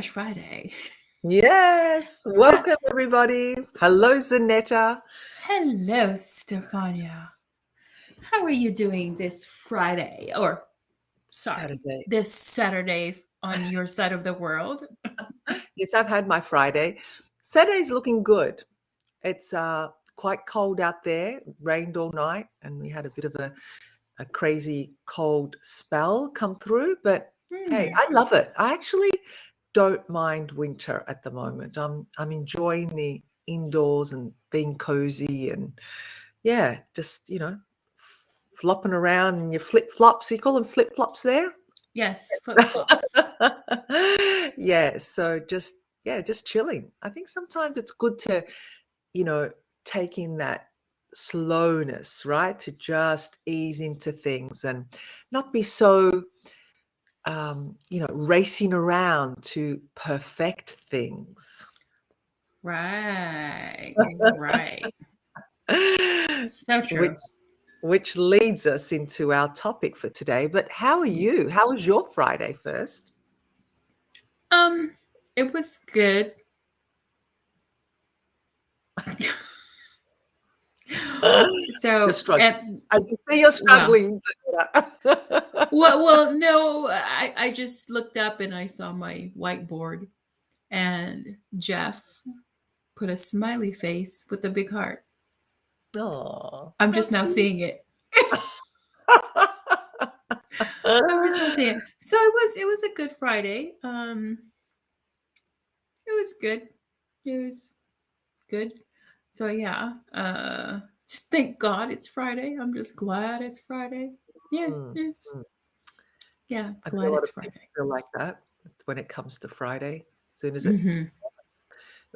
Friday. Yes, welcome everybody. Hello, Zanetta. Hello, Stefania. How are you doing this Friday? Or, sorry, Saturday. this Saturday on your side of the world? Yes, I've had my Friday. Saturday's looking good. It's quite cold out there. It rained all night, and we had a bit of a crazy cold spell come through. But hey, Hmm. I love it. I actually don't mind winter at the moment. I'm enjoying the indoors and being cozy and yeah, just flopping around in your flip flops. You call them flip flops there? Yes, flip flops. Yeah, so just chilling. I think sometimes it's good to, you know, take in that slowness, right? To just ease into things and not be so racing around to perfect things. Right, right. So which true. which leads us into our topic for today. But how are Yeah. you? How was your Friday first? Um, it was good. You're So, struggling. I can see you're well, struggling. Zanetta. no, I just looked up and I saw my whiteboard and Jeff put a smiley face with a big heart. Oh, I'm how just now sweet. seeing it. I'm just now seeing it. So it was a good Friday. It was good. It was good. So yeah. Just thank God it's Friday. I'm just glad it's Friday. Yeah, Mm, it's mm. yeah, I think a glad lot it's of people Friday. feel like that when it comes to Friday. As soon as it Mm-hmm.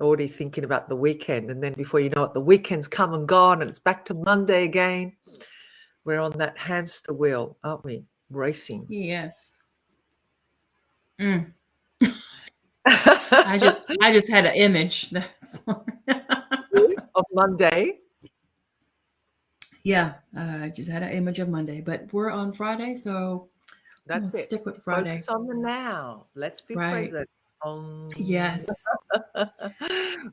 already thinking about the weekend, and then before you know it, the weekend's come and gone, and it's back to Monday again. We're on that hamster wheel, aren't we? Racing. Yes. Mm. I just had an image. That's Of Monday. yeah. I just had an image of Monday, but we're on Friday, so I'm gonna That's it. stick with Friday. Focus on the now. Let's be Right. present. Yes. Yeah.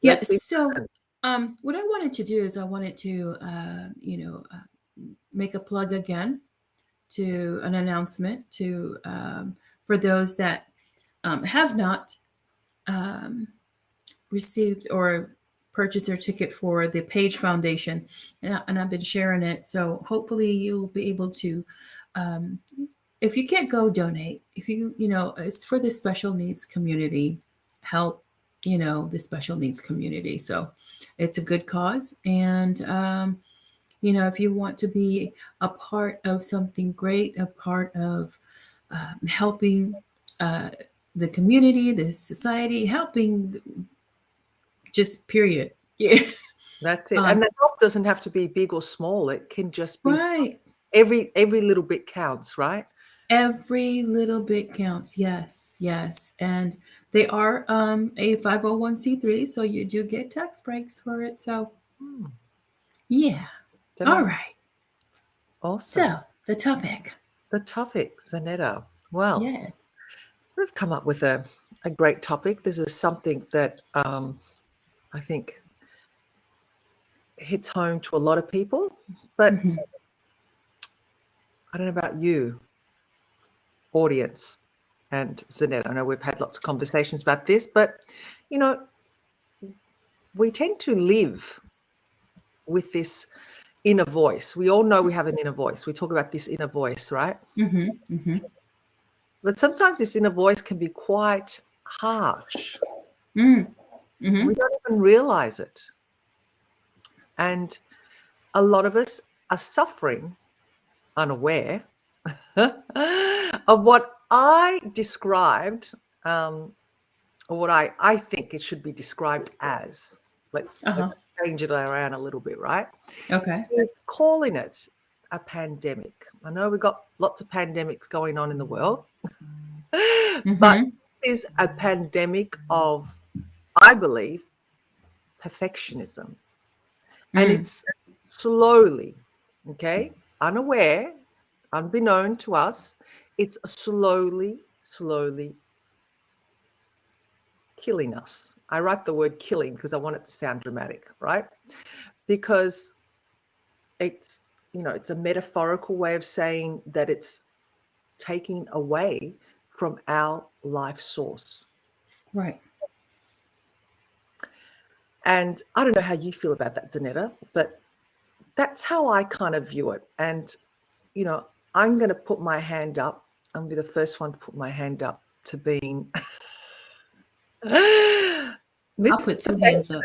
Let's be So, present. what I wanted to do is I wanted to, make a plug again to an announcement to for those that have not um, received or purchased their ticket for the Page Foundation, and I've been sharing it. So hopefully you'll be able to. Um, if you can't go donate, if it's for the special needs community, help the special needs community. So it's a good cause, and if you want to be a part of something great, a part of helping uh, the community, the society, helping just period. Yeah. That's it. Um, And the help doesn't have to be big or small. It can just be right. every little bit counts, right? Every little bit counts. Yes, yes. And they are a 501(c)(3), so you do get tax breaks for it. So, Hmm, yeah. don't All know. right. Awesome. So, the topic. The topic, Zanetta. Well, Yes. we've come up with a great topic. This is something that I think hits home to a lot of people, but Hmm. I don't know about you, audience, and Zanetta. I know we've had lots of conversations about this, but you know, we tend to live with this inner voice. We all know we have an inner voice. We talk about this inner voice, right? Hmm. Hmm. But sometimes this inner voice can be quite harsh. Mm. Hmm. We don't even realize it. And a lot of us are suffering unaware of what I described, or what I think it should be described as. Uh-huh. Let's change it around a little bit, right? Okay. We're calling it a pandemic. I know we've got lots of pandemics going on in the world, but Hmm. this is a pandemic of, I believe, perfectionism. And Mm. it's slowly, okay, unaware, unbeknown to us, it's slowly killing us. I write the word killing because I want it to sound dramatic, right? Because it's, it's a metaphorical way of saying that it's taking away from our life source. Right. And I don't know how you feel about that, Zanetta, but that's how I kind of view it. And, I'm going to put my hand up. I'm going to be the first one to put my hand up to being I'll Mr. put two hands up.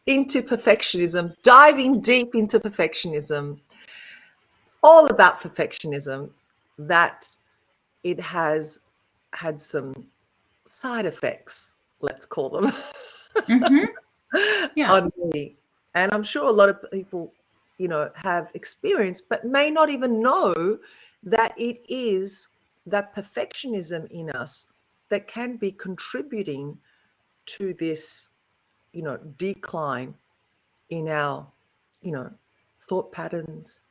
into perfectionism, diving deep into perfectionism, all about perfectionism, that it has had some side effects, let's call them, Mm-hmm. Yeah. on me. And I'm sure a lot of people, have experience, but may not even know that it is that perfectionism in us that can be contributing to this, decline in our, you know, thought patterns,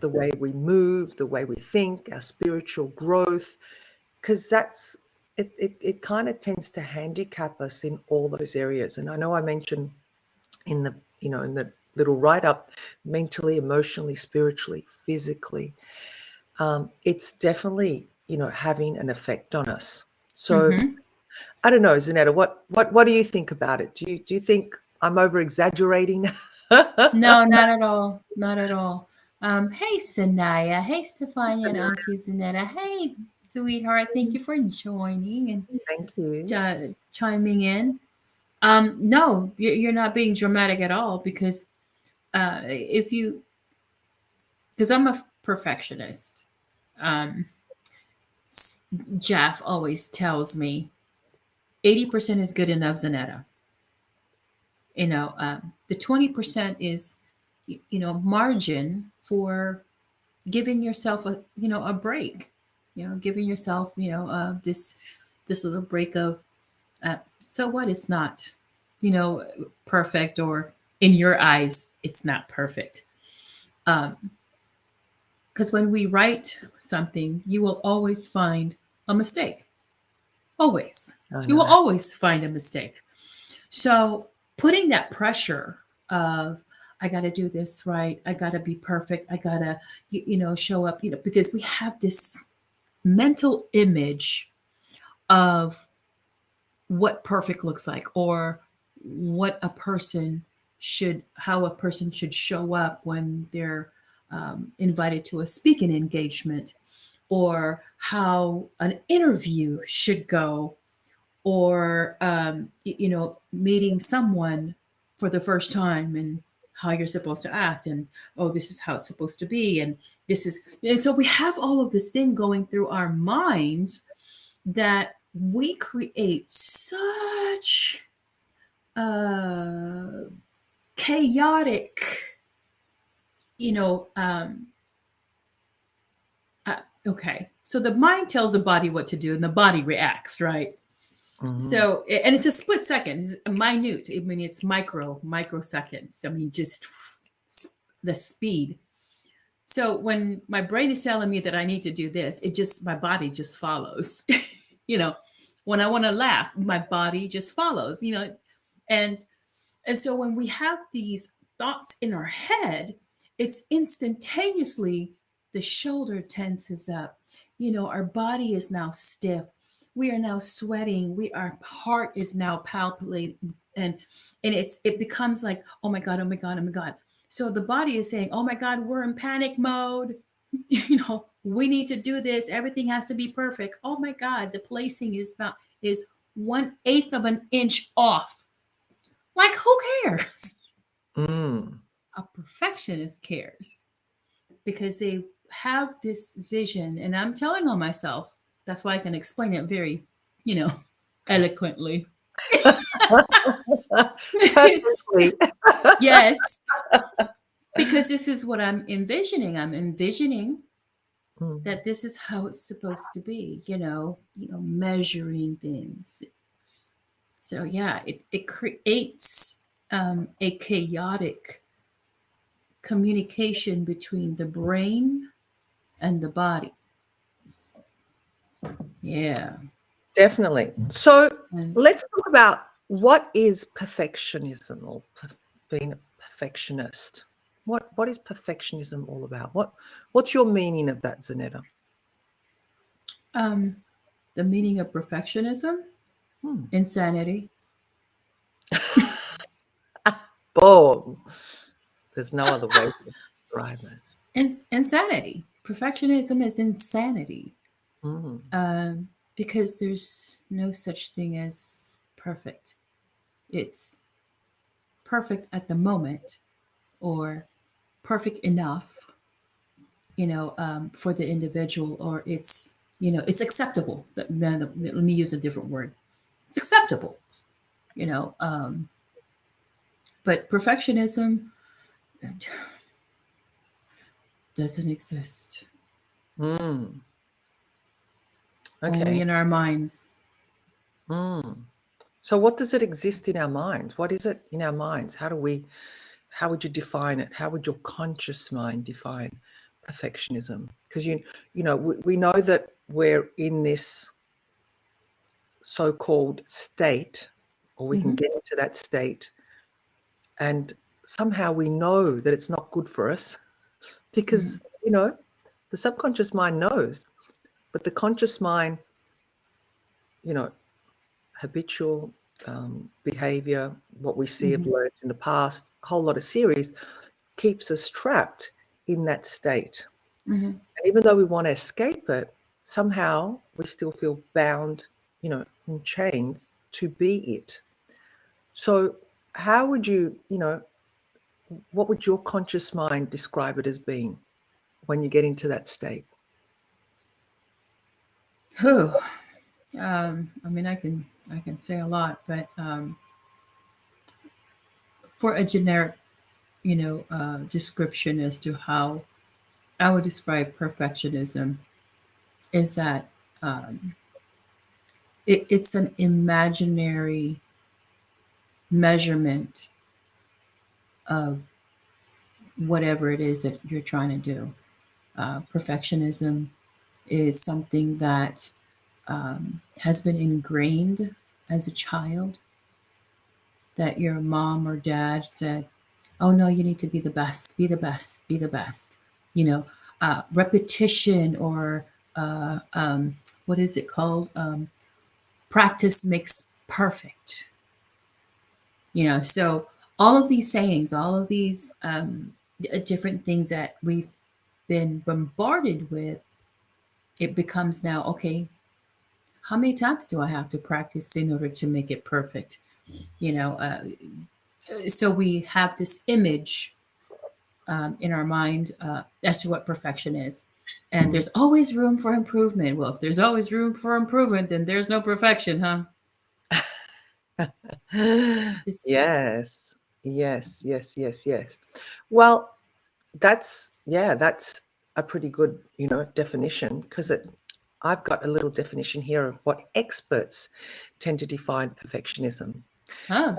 the way we move, the way we think, our spiritual growth, because it kind of tends to handicap us in all those areas. And I know I mentioned in the little write-up, mentally, emotionally, spiritually, physically, it's definitely, having an effect on us. So Mm-hmm. I don't know, Zanetta, what do you think about it? Do you think I'm over exaggerating? No, not at all. Not at all. Hey, Sanaya. Hey, Stefania and Auntie Zanetta. Hey, sweetheart. Thank you for joining and Thank you. chiming in. No, you're not being dramatic at all because if you, because I'm a perfectionist. Um, Jeff always tells me 80% is good enough, Zanetta. The 20% is, margin for giving yourself a break, giving yourself, this little break of, so what, it's not, you know, perfect, or in your eyes, it's not perfect. Because when we write something, you will always find a mistake. Always. I You will know. always find a mistake. So putting that pressure of, I got to do this right, I got to be perfect, I got to, show up, because we have this mental image of what perfect looks like, or what a person how a person should show up when they're invited to a speaking engagement, or how an interview should go, or meeting someone for the first time, and how you're supposed to act, and oh, this is how it's supposed to be, and this is, and so we have all of this thing going through our minds, that we create such uh chaotic, you know um okay, so the mind tells the body what to do, and the body reacts, right? Mhm. So, and it's a split second, it's minute. I mean, it's microseconds. I mean, just the speed. So when my brain is telling me that I need to do this, my body just follows. you know, when I want to laugh, my body just follows. And and so when we have these thoughts in our head, it's instantaneously the shoulder tenses up. Our body is now stiff. We are now sweating. Our heart is now palpitating, and it becomes like, oh my god, oh my god, oh my god. So the body is saying, oh my god, we're in panic mode. We need to do this. Everything has to be perfect. Oh my god, the placing is 1/8 of an inch off. Like, who cares? Mm. A perfectionist cares, because they have this vision. And I'm telling on myself. That's why I can explain it very, you know, eloquently. Perfectly. Yes, because this is what I'm envisioning. I'm envisioning Mm. that this is how it's supposed to be, measuring things. So yeah, it creates a chaotic communication between the brain and the body. Yeah. Definitely. So And let's talk about what is perfectionism or being a perfectionist. What is perfectionism all about? What's your meaning of that, Zanetta? um, the meaning of perfectionism, Hmm. insanity. Boom. There's no other way to describe it. Insanity. Perfectionism is insanity. Mm. Um, because there's no such thing as perfect. It's perfect at the moment or perfect enough, for the individual, or it's acceptable. Let me use a different word. It's acceptable, you know. But perfectionism doesn't exist. Mm. Only Okay. in our minds. Mm. So what does it exist in our minds? What is it in our minds? How would you define it? How would your conscious mind define perfectionism? Because we know that we're in this so-called state, or we can Hmm. get into that state, and somehow we know that it's not good for us Hmm. because the subconscious mind knows, but the conscious mind, you know, habitual behavior, what we see have Hmm. learned in the past, a whole lot of series keeps us trapped in that state. Hmm. And even though we want to escape it, somehow we still feel bound, in chains to be it. So, how would what would your conscious mind describe it as being when you get into that state? Whew. I mean, I can say a lot, but for a generic, description as to how I would describe perfectionism is that um, it's an imaginary measurement of whatever it is that you're trying to do. Perfectionism is something that has been ingrained as a child, that your mom or dad said, "Oh no, you need to be the best, be the best, be the best." Repetition, or what is it called? Practice makes perfect. So all of these sayings, all of these different things that we've been bombarded with, it becomes now, okay, how many times do I have to practice in order to make it perfect? You know, so we have this image in our mind as to what perfection is. And Mm. there's always room for improvement. Well, if there's always room for improvement, then there's no perfection, huh? Just, Yes, yes, yes, yes, yes. Well, that's a pretty good, definition because I've got a little definition here of what experts tend to define perfectionism. huh?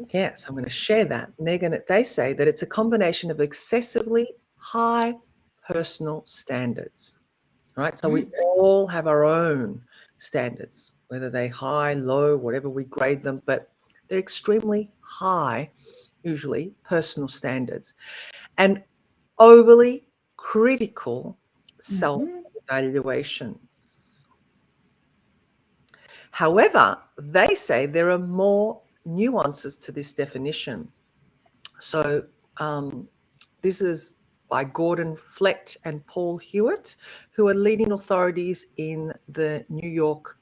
Yes, I'm going to share that. And they say that it's a combination of excessively high personal standards. Right? So we Mm, all have our own standards, whether they're high, low, whatever we grade them, but they're extremely high, usually personal standards, and overly critical self mhm, evaluations. However, they say there are more nuances to this definition. So, um, this is by Gordon Flett and Paul Hewitt, who are leading authorities in the New York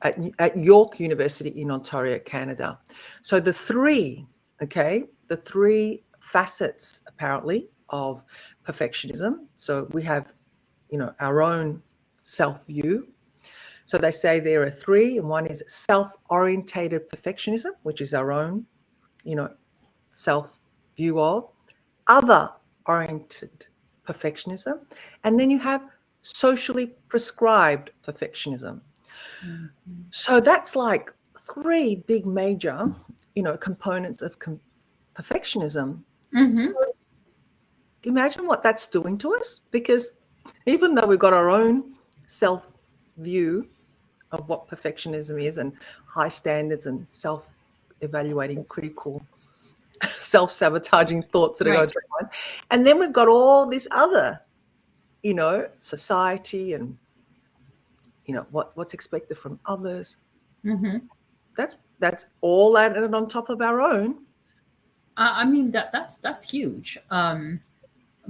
at York University in Ontario, Canada. So the three facets apparently of perfectionism. So we have, our own self view. So they say there are three, and one is self-orientated perfectionism, which is our own, you know, self view of, other oriented perfectionism, and then you have socially prescribed perfectionism. mhm, So that's like three big major, components of perfectionism. mhm, Imagine what that's doing to us, because even though we've got our own self view, of what perfectionism is, and high standards and self-evaluating, critical, self-sabotaging thoughts that are going Right. through our minds. And then we've got all this other, society and, what's expected from others. Mm-hmm. That's all added on top of our own. I mean that's huge.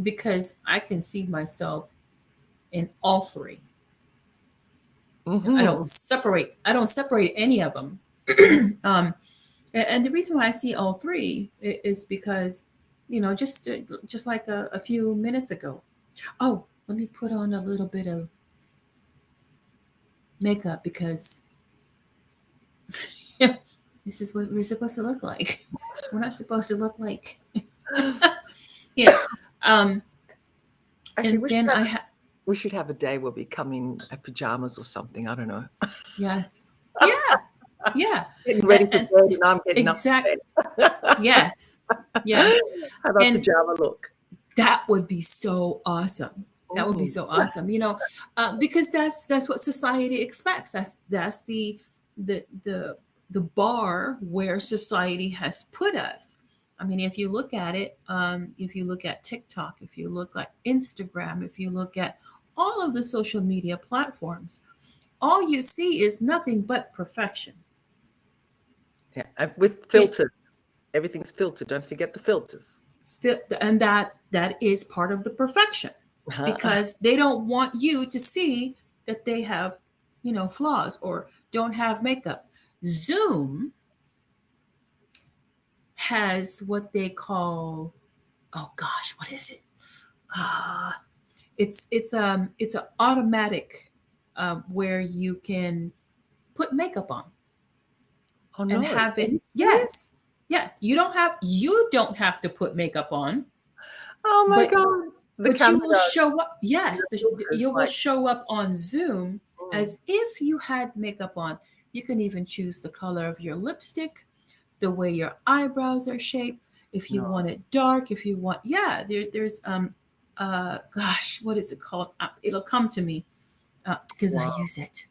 Because I can see myself in all three. I Mm-hmm. don't separate. I don't separate any of them. um, and the reason why I see all three is because, just like a few minutes ago. Oh, let me put on a little bit of makeup because this is what we're supposed to look like. We're not supposed to look like, yeah. Um, Actually, and then we should have a day where we come in pajamas or something. I don't know. yes, yeah, yeah, Getting ready for and bed, and I'm getting up exact, for bed. yes, yes, How about and pajama look? that would be so awesome. That would be Mm. so awesome. Because that's what society expects. That's the the the bar where society has put us. I mean, if you look at it, if you look at TikTok, if you look at Instagram, if you look at all of the social media platforms, all you see is nothing but perfection. Yeah, and with It filters. Everything's filtered. Don't forget the filters. and that is part of the perfection, because they don't want you to see that they have, flaws or don't have makeup. Zoom has what they call, oh gosh, what is it? uh it's an automatic, where you can put makeup on Oh and no. have Are it. you serious? Yes, yes, you don't have to put makeup on, Oh my but God. The you camera will does. show up. And Yes, the filters, you will like, show up on Zoom mm, as if you had makeup on. You can even choose the color of your lipstick, the way your eyebrows are shaped, if you no. want it dark, if you want, yeah, there's gosh, what is it called? It'll come to me, because I Wow. use it.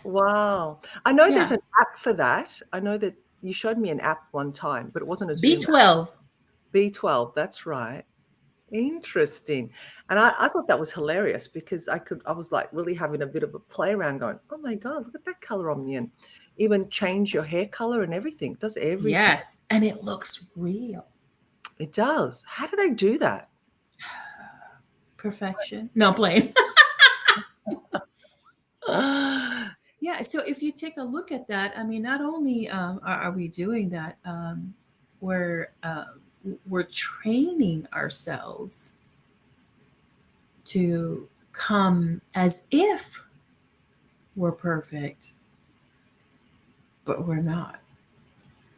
Wow. I know Yeah. there's an app for that. I know that you showed me an app one time, but it wasn't a Zoom app. B12. B12, that's right. Interesting. And I thought that was hilarious because I was like really having a bit of a play around going, oh my God, look at that color on me. And even change your hair color and everything. It does everything. Yes, and it looks real. It does. How do they do that? Perfection. No, plain. Yeah, so if you take a look at that, I mean, not only are we doing that, we're training ourselves to come as if we're perfect, but we're not.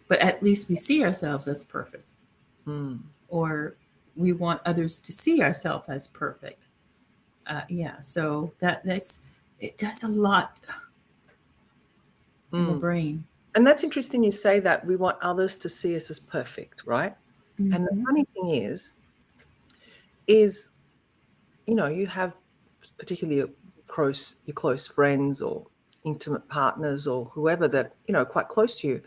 But at least we see ourselves as perfect, Mm, or we want others to see ourselves as perfect. Yeah, so that's it does a lot in the mm. brain. And that's interesting you say that we want others to see us as perfect, right? And the Hmm. funny thing is, you have particularly your close friends or intimate partners or whoever that, quite close to you,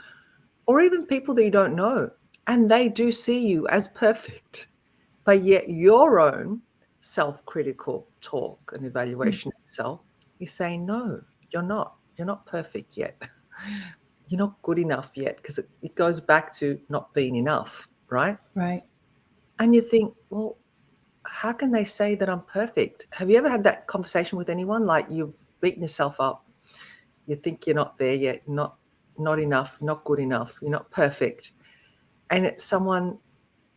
or even people that you don't know, and they do see you as perfect, but yet your own self-critical talk and evaluation of yourself is saying, no, you're not. You're not perfect yet. You're not good enough yet, because it goes back to not being enough, right? Right. And you think, well, how can they say that I'm perfect? Have you ever had that conversation with anyone? Like, you've beaten yourself up, you think you're not there yet, not enough, not good enough, you're not perfect, and someone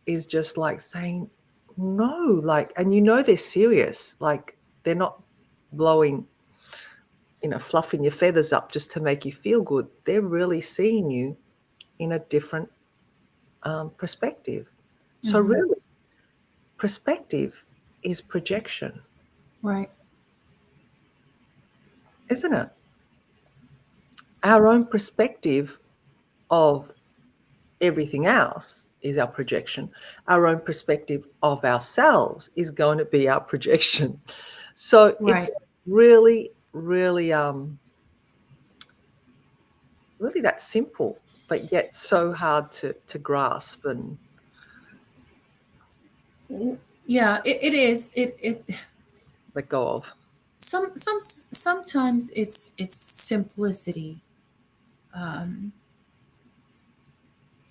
is just like saying, no, like, and they're serious, like they're not blowing, fluffing your feathers up just to make you feel good. They're really seeing you in a different perspective. So Hmm. really, perspective is projection, Right. isn't it? Our own perspective of everything else is our projection. Our own perspective of ourselves is going to be our projection. So Right. it's really really really that simple, but yet so hard to grasp and Yeah, it is. It let go of. sometimes it's simplicity, um,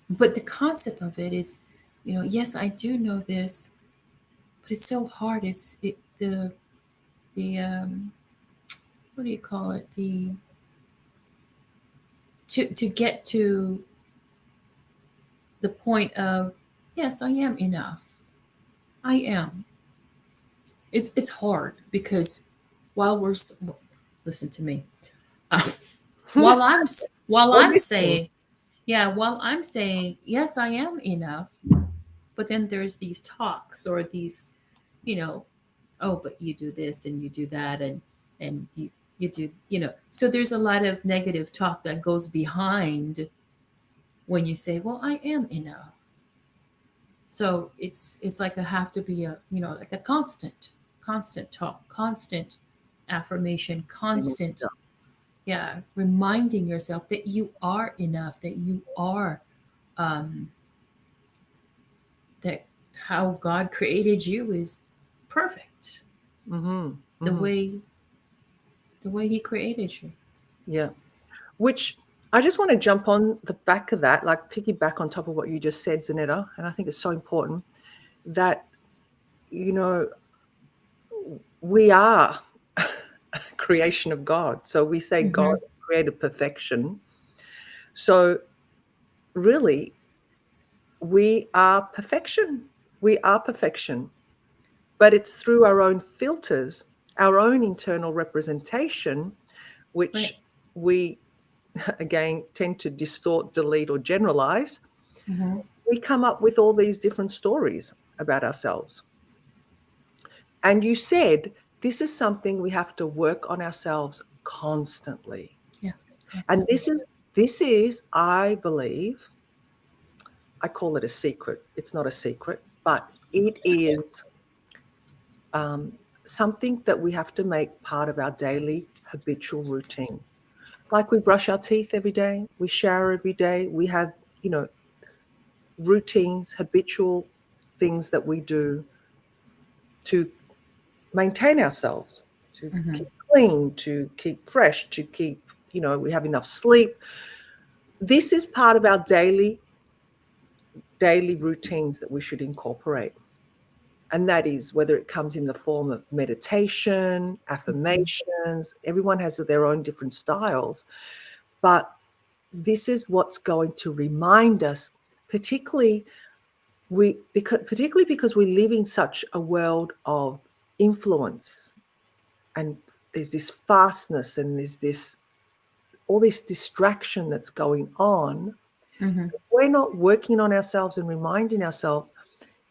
but the concept of it is, yes, I do know this, but it's so hard. The what do you call it? The to get to the point of, yes, I am enough. I am. It's hard because while listen to me. Uh, while We're I'm listening. saying, yeah, while I'm saying yes, I am enough, but then there's these talks or these, you know, oh, but you do this and you do that, and you do, so there's a lot of negative talk that goes behind when you say, well, I am enough. So it's like I have to be a, like a constant talk, constant affirmation, constant, yeah, reminding yourself that you are enough, that you are, um that how God created you is perfect, Mm-hmm. the Mm-hmm. way the way he created you. Yeah. Which I just want to jump on the back of that, like piggyback on top of what you just said, Zanetta. And I think it's so important that, you know, we are a creation of God. So we say God Mm-hmm. created perfection. So really, we are perfection. We are perfection. But it's through our own filters, our own internal representation, Right. which we again tend to distort, delete, or generalize. Mm-hmm. We come up with all these different stories about ourselves. And you said this is something we have to work on ourselves constantly. Yeah, And constantly. this is, I believe, I call it a secret. It's not a secret, but it is um, something that we have to make part of our daily habitual routine. Like we brush our teeth every day, we shower every day, we have, you know, routines, habitual things that we do to maintain ourselves, to Mm-hmm. keep clean, to keep fresh, to keep, we have enough sleep. This is part of our daily routines that we should incorporate. And that is whether it comes in the form of meditation, Mm-hmm. affirmations, everyone has their own different styles. But this is what's going to remind us, particularly because we live in such a world of influence, and there's this fastness and there's this all this distraction that's going on. Mm-hmm. We're not working on ourselves and reminding ourselves,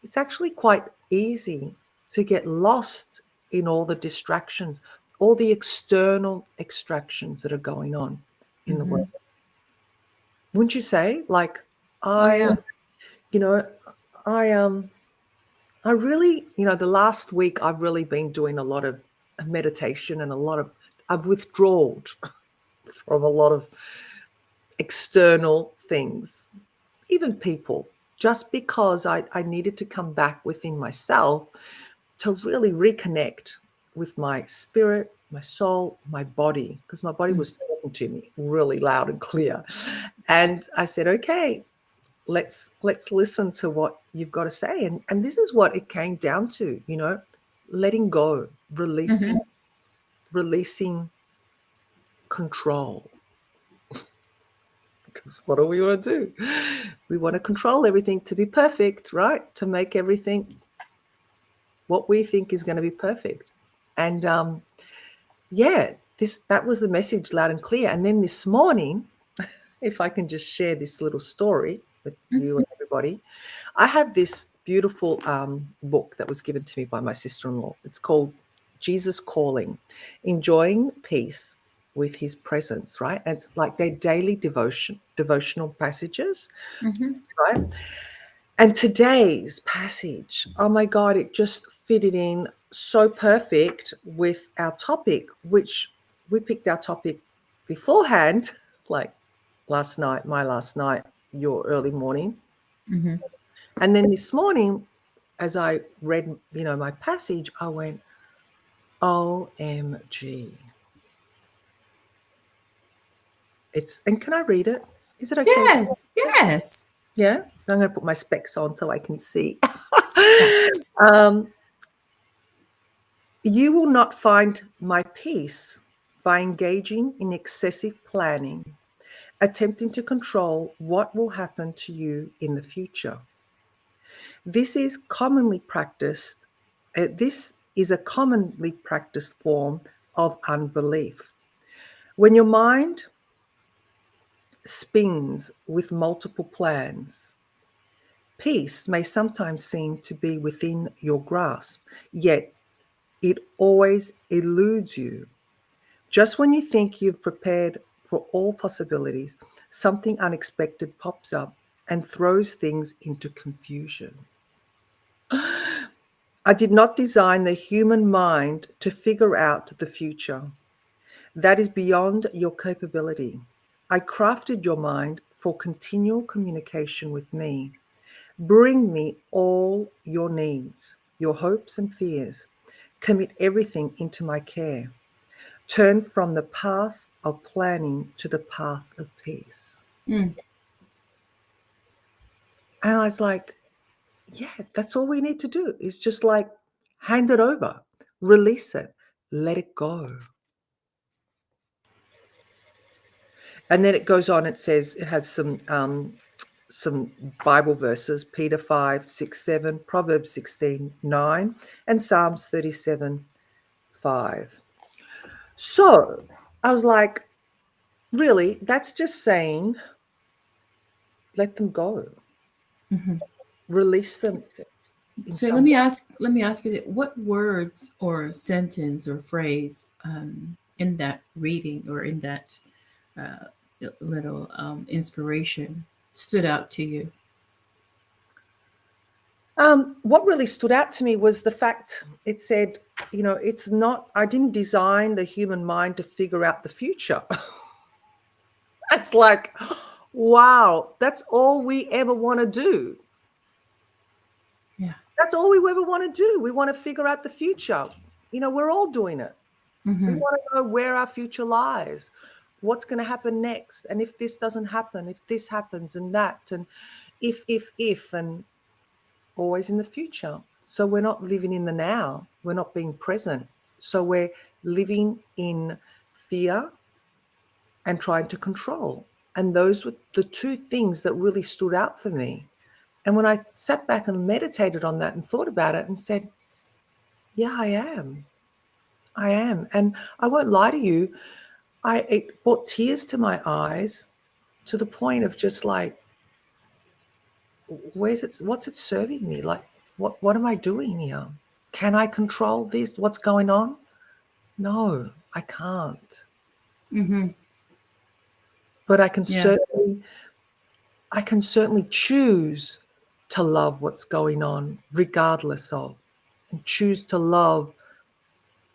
it's actually quite easy to get lost in all the distractions, all the external extractions that are going on in the Mm-hmm. world. Wouldn't you say? Like, Oh I, yeah. you know, I really, the last week I've really been doing a lot of meditation and I've withdrawn from a lot of external things, even people, just because I needed to come back within myself to really reconnect with my spirit, my soul, my body, because my body was talking to me really loud and clear. And I said, okay, let's listen to what you've got to say. And this is what it came down to, letting go, Mm-hmm. releasing control. Because what do we want to do? We want to control everything to be perfect, right? To make everything what we think is going to be perfect. And yeah, that was the message loud and clear. And then this morning, if I can just share this little story with you Mm-hmm. and everybody, I have this beautiful book that was given to me by my sister-in-law. It's called Jesus Calling, Enjoying Peace with His Presence, right? And it's like their daily devotional passages, Mm-hmm. right? And today's passage, oh my God, it just fitted in so perfect with our topic, which we picked our topic beforehand, like my last night, your early morning. Mm-hmm. And then this morning, as I read, my passage, I went, OMG. And can I read it? Is it okay? Yes, yes. Yeah. I'm going to put my specs on so I can see. Sex. um, you will not find my peace by engaging in excessive planning, attempting to control what will happen to you in the future. This is commonly practiced. This is a commonly practiced form of unbelief. When your mind spins with multiple plans, peace may sometimes seem to be within your grasp, yet it always eludes you. Just when you think you've prepared for all possibilities, something unexpected pops up and throws things into confusion. I did not design the human mind to figure out the future. That is beyond your capability. I crafted your mind for continual communication with me. Bring me all your needs, your hopes and fears. Commit everything into my care. Turn from the path of planning to the path of peace. Mm. And I was like, yeah, that's all we need to do is just like hand it over, release it, let it go. And then it goes on, it says it has some Bible verses, Peter 5, 6, 7, Proverbs 16, 9, and Psalms 37, 5. So I was like, really, that's just saying, let them go, Mm-hmm. release them in So some way. let me ask you that what words or sentence or phrase in that reading or in that uh, little inspiration stood out to you? What really stood out to me was the fact it said, it's not, I didn't design the human mind to figure out the future. That's like, wow, that's all we ever want to do. Yeah. That's all we ever want to do. We want to figure out the future. We're all doing it. We Mm-hmm. want to know where our future lies, what's going to happen next. And if this doesn't happen, if this happens and that, and if, and always in the future. So we're not living in the now. We're not being present. So we're living in fear and trying to control. And those were the two things that really stood out for me. And when I sat back and meditated on that and thought about it and said, yeah, I am. I am. And I won't lie to you, it brought tears to my eyes to the point of just like, what's it serving me? Like, what am I doing here? Can I control this? What's going on? No, I can't. Mm-hmm. But Yeah. I can certainly choose to love what's going on, regardless of, and choose to love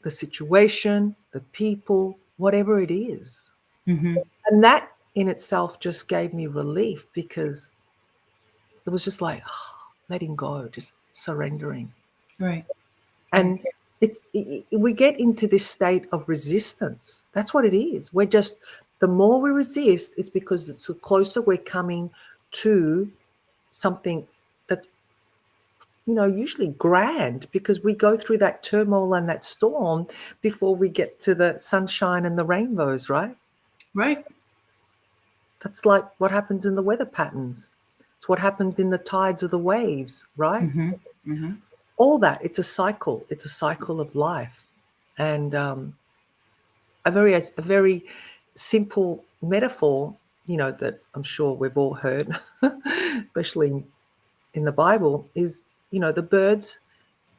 the situation, the people, whatever it is. Mm-hmm. And that in itself just gave me relief because it was just like letting go, just surrendering. Right. Right. And we get into this state of resistance. That's what it is. We're just, the more we resist, it's because it's the closer we're coming to something that's, usually grand, because we go through that turmoil and that storm before we get to the sunshine and the rainbows, right? Right. That's like what happens in the weather patterns. It's what happens in the tides of the waves, right? Mm-hmm. Mm-hmm. All that. It's a cycle. It's a cycle of life. And a very simple metaphor, that I'm sure we've all heard, especially in the Bible, is, the birds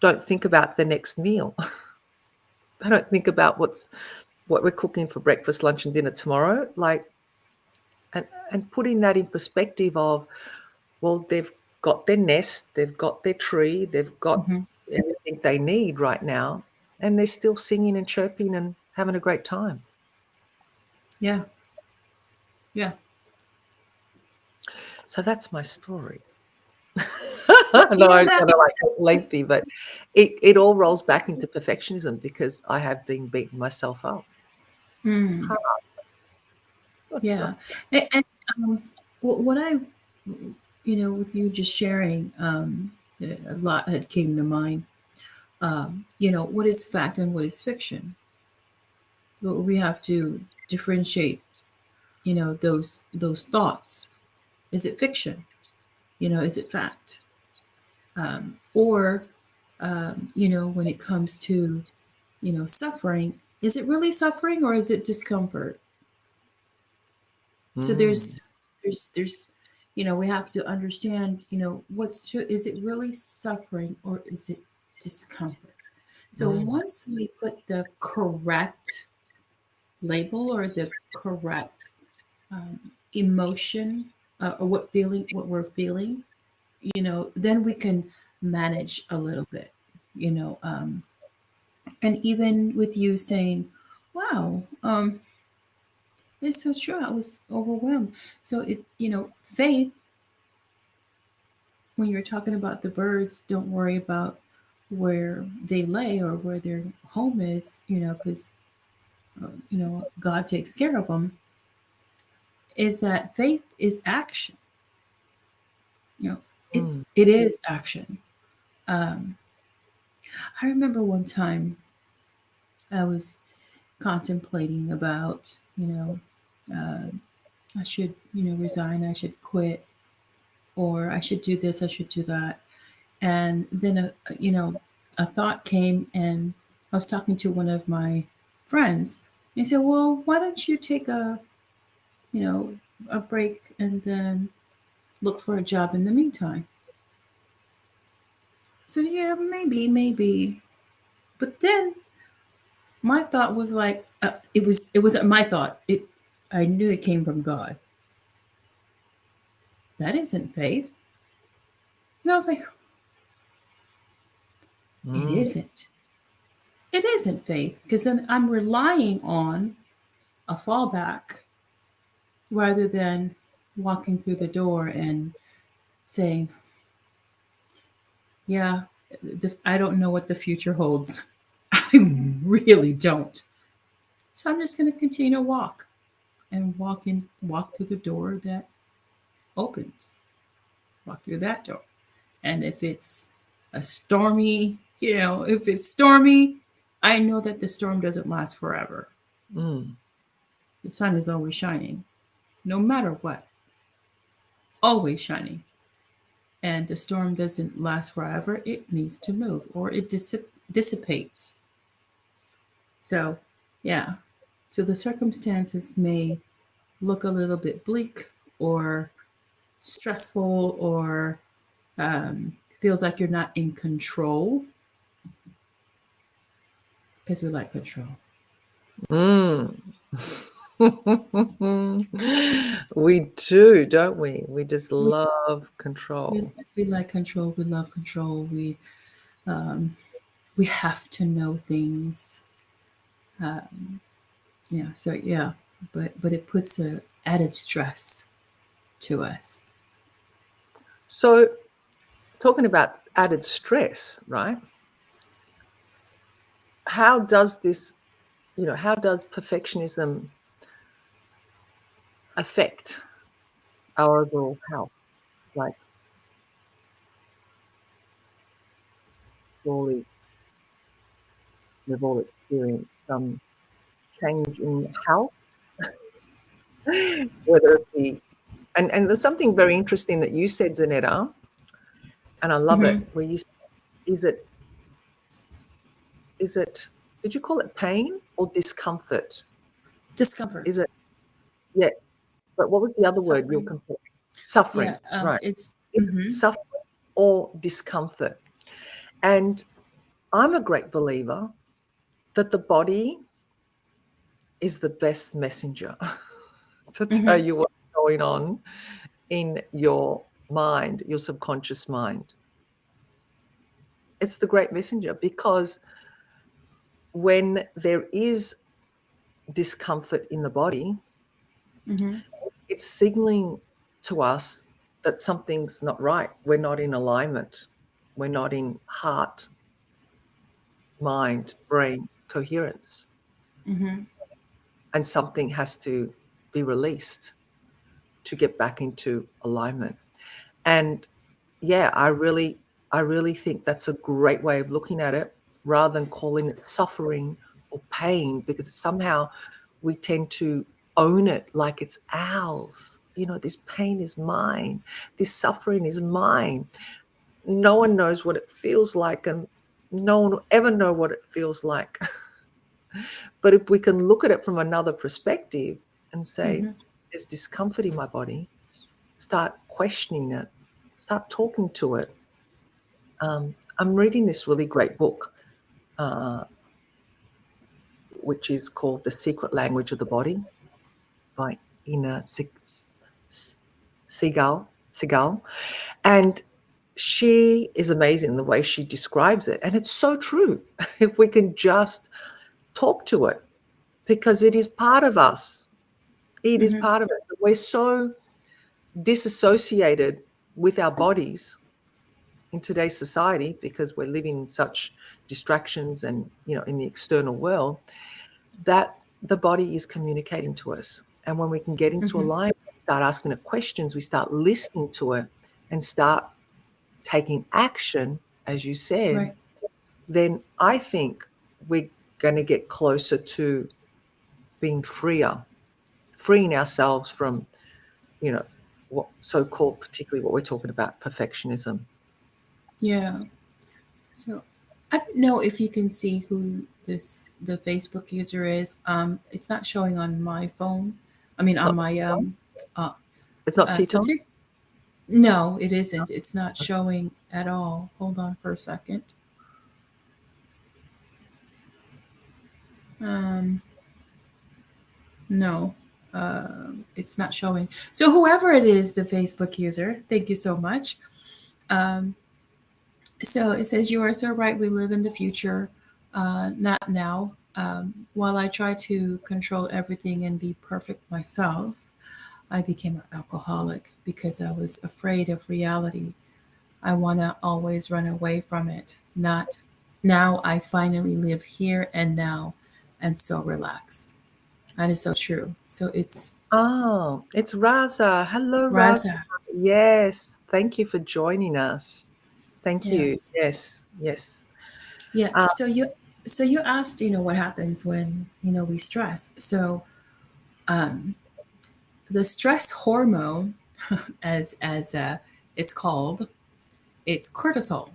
don't think about the next meal. They don't think about what we're cooking for breakfast, lunch, and dinner tomorrow. Like, and putting that in perspective of, well, they've got their nest, they've got their tree, they've got Mm-hmm. everything they need right now, and they're still singing and chirping and having a great time. Yeah. Yeah. So that's my story. Well, I you know know it's that. kind of like lengthy, but it all rolls back into perfectionism because I have been beating myself up. Mm, yeah. And what I, with you just sharing, a lot had came to mind. What is fact and what is fiction? Well, we have to differentiate, those thoughts. Is it fiction? Is it fact? Or when it comes to, suffering, is it really suffering or is it discomfort? So Mm, there's we have to understand, what's true. Is it really suffering or is it discomfort? So mm, once we put the correct label or the correct um, emotion, or what we're feeling, then we can manage a little bit, you know. And even with you saying, "Wow, it's so true," I was overwhelmed. So faith. When you're talking about the birds, don't worry about where they lay or where their home is, because God takes care of them. Is that faith is action? You know, mm, it is action. Um, I remember one time I was contemplating about, uh, I should, resign, I should quit, or I should do this, I should do that. And then, a thought came, and I was talking to one of my friends. And he said, well, why don't you take you know, a break and then look for a job in the meantime? So, yeah, maybe. But then my thought was like, it wasn't my thought. I knew it came from God. That isn't faith. And I was like, it mm, isn't. It isn't faith because then I'm relying on a fallback rather than walking through the door and saying, yeah, I don't know what the future holds. I really don't. So I'm just going to continue to walk and walk through the door that opens, walk through that door. And if it's a stormy, if it's stormy, I know that the storm doesn't last forever. mm. The sun is always shining, no matter what, always shining. And the storm doesn't last forever. It needs to move or it dissipates. So, yeah. So the circumstances may look a little bit bleak or stressful or feels like you're not in control because we like control. Mm. We do, don't we? We just We, love we, control. we like control. We love control. Um, we have to know things. Yeah. So yeah, but it puts a added stress to us. So, talking about added stress, right? How does this, how does perfectionism affect our overall health? Like, surely we've all experienced some change in health, whether it be, and there's something very interesting that you said, Zanetta, and I love Hmm. it, where you said, is it, is it, did you call it pain or discomfort? Is Discomfort, it, yeah, but what was the other word you're suffering. comparing? Suffering, Yeah. right. It's. Is it Hmm. suffering or discomfort? And I'm a great believer that the body is the best messenger to tell Hmm. you what's going on in your mind, your subconscious mind. It's the great messenger because when there is discomfort in the body, Mm-hmm. It's signaling to us that something's not right. We're not in alignment. We're not in heart, mind, brain coherence. Mm-hmm. And something has to be released to get back into alignment. And yeah, I really think that's a great way of looking at it, rather than calling it suffering or pain, because somehow we tend to own it like it's ours. This pain is mine. This suffering is mine. No one knows what it feels like, and no one will ever know what it feels like. But if we can look at it from another perspective and say, Mm-hmm. there's discomfort in my body, start questioning it, start talking to it. I'm reading this really great book, uh, which is called The Secret Language of the Body by Ina Segal. And she is amazing in the way she describes it. And it's so true. If we can just talk to it, because it is part of us. It is Mm-hmm. part of us. We're so disassociated with our bodies in today's society, because we're living in such distractions and in the external world, that the body is communicating to us. And when we can get into Mm-hmm. alignment, start asking it questions, we start listening to it and start taking action, as you said, Right. then I think we're going to get closer to being freeing ourselves from, you know, what so-called, particularly what we're talking about, perfectionism. Yeah. So I don't know if you can see who the Facebook user is. It's not showing on my phone. I mean, It's on not, my uh, it's not so Teton. no, it isn't. It's not showing at all. Hold on for a second. Um, no, it's not showing. So whoever it is, the Facebook user, thank you so much. Um, so it says, "You are so right. We live in the future, not now. While I try to control everything and be perfect myself, I became an alcoholic because I was afraid of reality. I want to always run away from it. Not now. I finally live here and now, and so relaxed." That is so true. So it's Oh, it's Raza. Hello, Raza. Raza. Yes, thank you for joining us. Thank Yeah. you. Yes, yes. Yeah. Uh, So you asked, what happens when, we stress. So um, the stress hormone, as it's called, it's cortisol.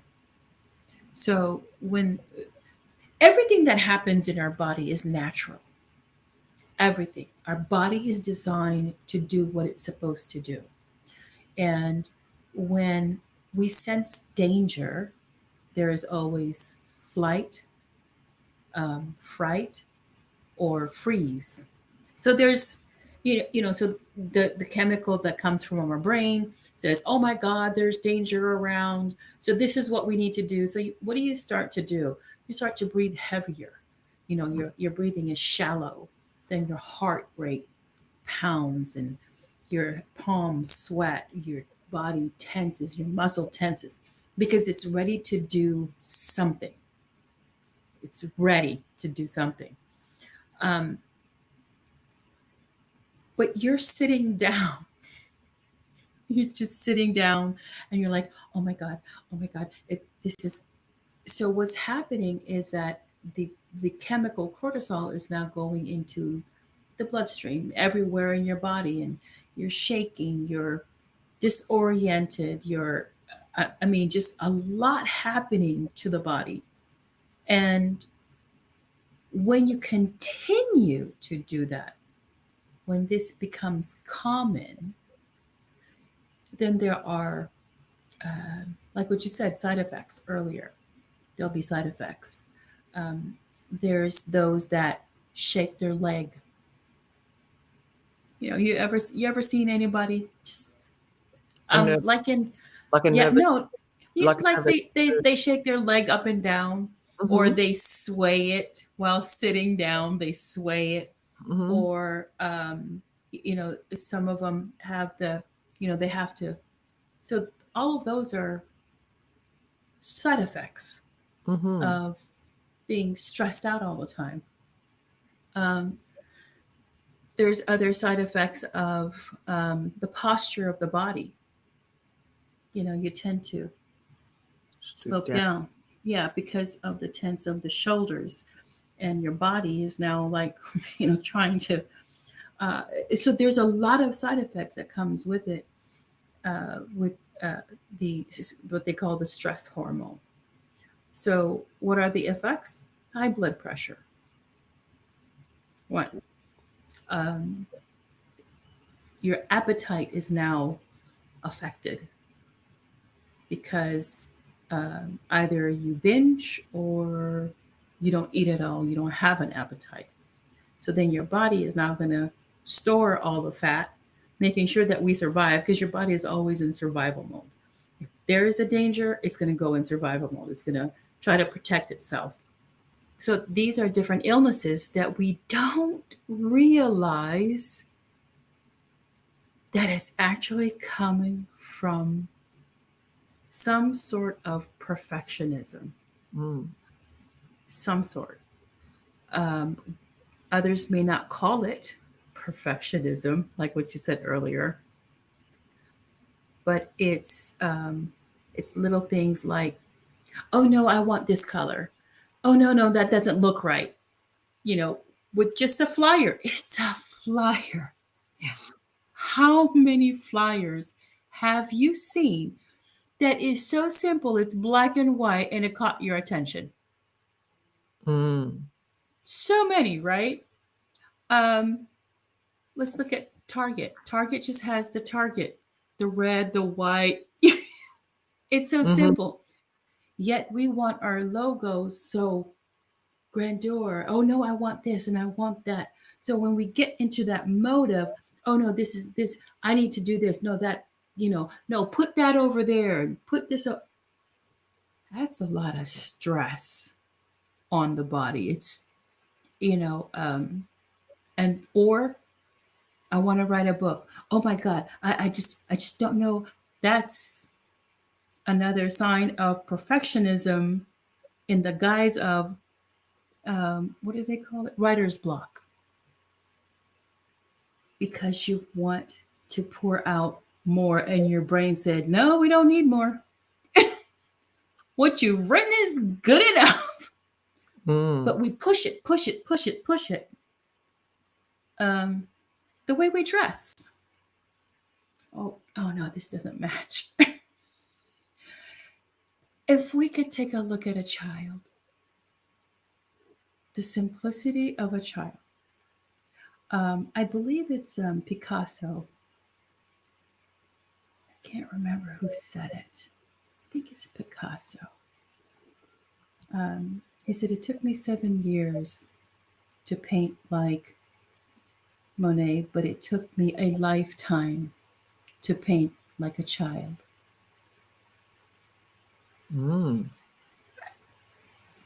So when everything that happens in our body is natural, everything. Our body is designed to do what it's supposed to do. And when we sense danger, there is always flight, fright, or freeze. So there's, so the chemical that comes from our brain says, "Oh my God, there's danger around. So this is what we need to do." So what do you start to do? You start to breathe heavier. Your breathing is shallow. Then your heart rate pounds and your palms sweat. Your body tenses. Your muscle tenses because it's ready to do something. It's ready to do something. Um, but you're sitting down. You're just sitting down and you're like, "Oh my God, oh my God, this is." So what's happening is that the chemical cortisol is now going into the bloodstream everywhere in your body, and you're shaking, you're disoriented, I mean, just a lot happening to the body. And when you continue to do that, when this becomes common, then there are, like what you said, side effects earlier. There'll be side effects. Um, there's those that shake their leg. You ever seen anybody just a nerve, like in like a yeah nervous, no like a like nervous. they shake their leg up and down, or Mm-hmm, they sway it while sitting down. They sway it, mm-hmm. or some of them have they have to. So all of those are side effects Mm-hmm. of being stressed out all the time. Um, there's other side effects of the posture of the body. You tend to Stoop slope down. down. Yeah, because of the tense of the shoulders, and your body is now like, trying to. Uh, so there's a lot of side effects that comes with it, with uh, the what they call the stress hormone. So what are the effects? High blood pressure. One, um, your appetite is now affected because either you binge or you don't eat at all. You don't have an appetite. So then your body is now going to store all the fat, making sure that we survive because your body is always in survival mode. If there is a danger, it's going to go in survival mode. It's going to try to protect itself. So these are different illnesses that we don't realize that is actually coming from some sort of perfectionism, Mm. some sort. Um, Others may not call it perfectionism, like what you said earlier, but it's little things like, oh no, I want this color. Oh no, no, that doesn't look right. You know, with just a flyer, it's a flyer. How many flyers have you seen that is so simple? It's black and white, and it caught your attention. Mm. So many, right? Um, let's look at Target. Target just has the Target, the red, the white. It's so Mm-hmm. simple. Yet we want our logos so grandeur. Oh no, I want this and I want that. So when we get into that mode of, oh no, this is this, I need to do this. No, that, no, put that over there and put this up. That's a lot of stress on the body. It's, you know, and or I want to write a book. Oh my God, I just don't know. That's another sign of perfectionism in the guise of what do they call it? Writer's block, because you want to pour out more, and your brain said, "No, we don't need more. What you've written is good enough." Mm. But we push it, push it, push it, push it. Um, the way we dress. Oh no, this doesn't match. If we could take a look at a child, the simplicity of a child. I believe it's Picasso. I can't remember who said it. I think it's Picasso. He said, "It took me 7 years to paint like Monet, but it took me a lifetime to paint like a child." Mm.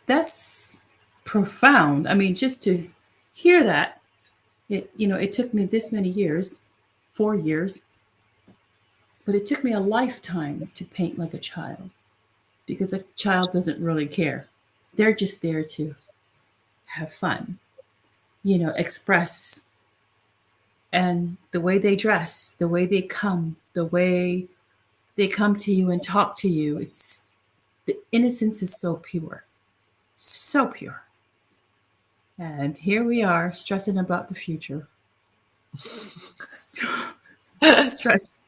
That's profound. I mean, just to hear that, it took me this many years, 4 years, but it took me a lifetime to paint like a child, because a child doesn't really care. They're just there to have fun, express. And the way they dress, the way they come, the way they come to you and talk to you, it's the innocence is so pure, so pure. And here we are stressing about the future. Stress.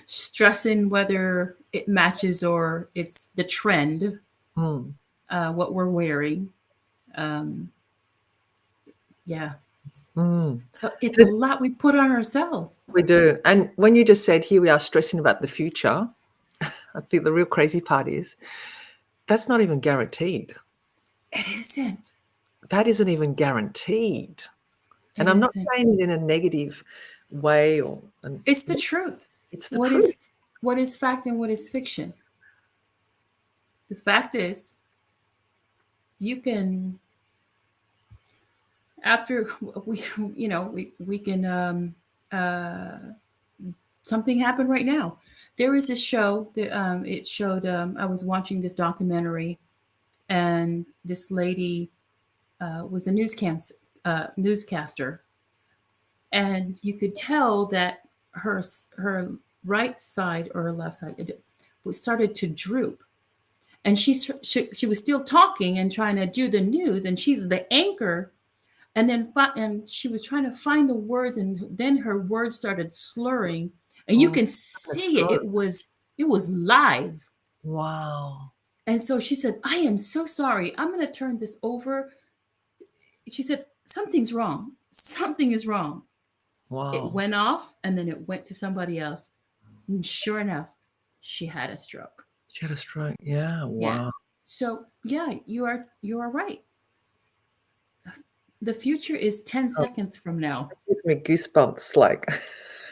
Stressing whether it matches or it's the trend, Mm. what we're wearing. Um, yeah. Mm. So it's a But lot we put on ourselves. we do. And when you just said, here we are stressing about the future, I think the real crazy part is that's not even guaranteed. It isn't. That isn't even guaranteed. It And I'm not isn't. saying it in a negative way, or It's the truth. it's the What is truth. what is fact and what is fiction? The fact is, you can after we, we can, something happened right now. There was this show that it showed. I was watching this documentary, and this lady was a newscaster, and you could tell that her right side or her left side it was started to droop, and she was still talking and trying to do the news, and she's the anchor, and then and she was trying to find the words, and then her words started slurring, and you Oh, can a see it. stroke. It was live. Wow. And so she said, I am so sorry, I'm going to turn this over. She said, something's wrong, something is wrong. It Wow. went off, and then it went to somebody else, and sure enough, she had a stroke. She had a stroke. Yeah. Yeah. Wow. So yeah, you are right. The future is 10 Oh, seconds from now. it gives me goosebumps. Like, it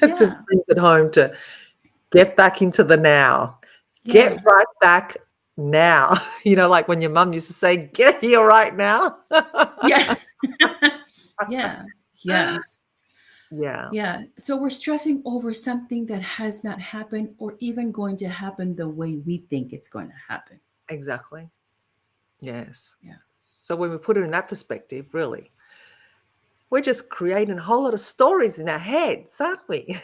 Yeah. just brings it home to get back into the now. Yeah. Get right back now. Like when your mum used to say, get here right now. Yeah. Yeah. Yes. Yeah, Yeah. So we're stressing over something that has not happened or even going to happen the way we think it's going to happen. exactly. Yes. Yeah. So when we put it in that perspective, really, we're just creating a whole lot of stories in our heads, aren't we?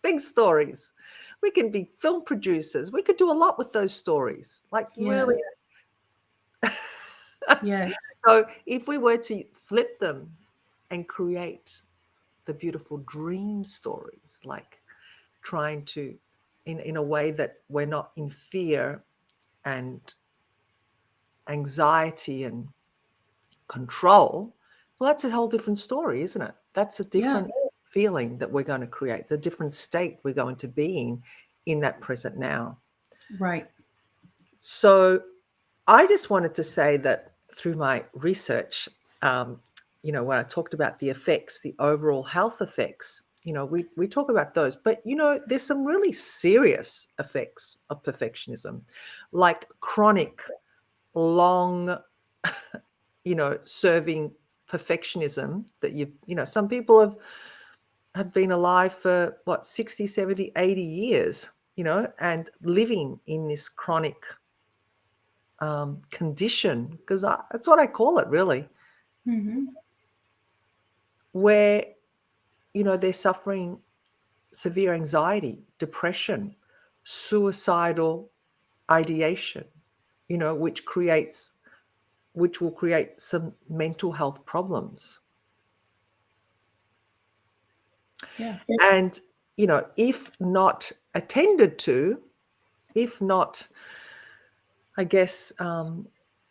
Big stories. We can be film producers. We could do a lot with those stories. Like, Yeah. really. Yes. So if we were to flip them and create the beautiful dream stories, like trying to, in a way that we're not in fear and anxiety and control, well, that's a whole different story, isn't it? That's a Yeah. different feeling that we're going to create, the different state we're going to be in that present now. Right. So I just wanted to say that through my research, when I talked about the effects, the overall health effects, we talk about those, but there's some really serious effects of perfectionism, like chronic, long, serving perfectionism that some people have been alive for what, 60, 70, 80 years, and living in this chronic condition, because that's what I call it, really, Mm-hmm. where they're suffering severe anxiety, depression, suicidal ideation, which will create some mental health problems. Yeah. And if not attended to, if not, I guess,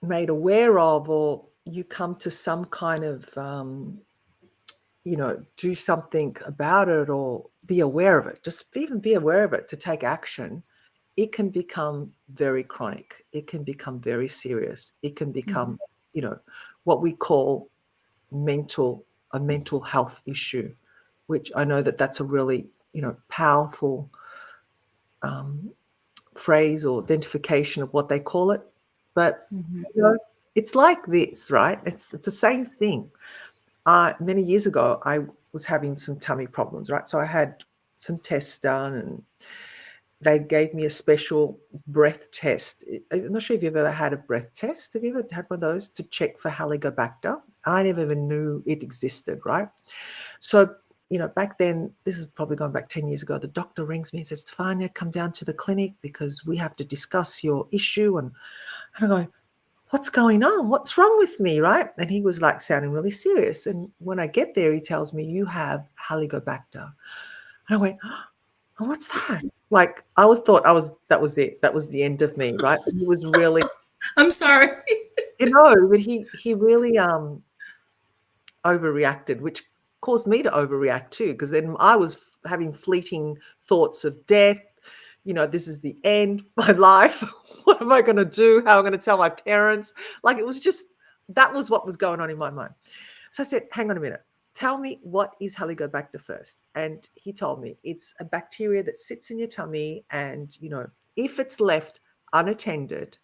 made aware of, or you come to some kind of do something about it, or be aware of it, just even be aware of it, to take action, it can become very chronic. It can become very serious. It can become, what we call a mental health issue, which I know that's a really, powerful phrase or identification of what they call it. But, Mm-hmm. it's like this, right? It's the same thing. Many years ago, I was having some tummy problems, right? So I had some tests done, and they gave me a special breath test. I'm not sure if you've ever had a breath test. Have you ever had one of those to check for Helicobacter? I never even knew it existed, right? So, back then, this is probably going back 10 years ago, the doctor rings me and says, Stefania, come down to the clinic because we have to discuss your issue. And I go, what's going on? What's wrong with me, right? And he was like sounding really serious. And when I get there, he tells me, you have Helicobacter. And I went, oh, what's that? Like, I thought that was it. That was the end of me, right? He was really, I'm sorry. but he really overreacted, which caused me to overreact too, because then I was having fleeting thoughts of death. This is the end of my life. What am I going to do? How am I going to tell my parents? Like, it was just, that was what was going on in my mind. So I said, hang on a minute. Tell me, what is Helicobacter first? And he told me it's a bacteria that sits in your tummy, and, if it's left unattended,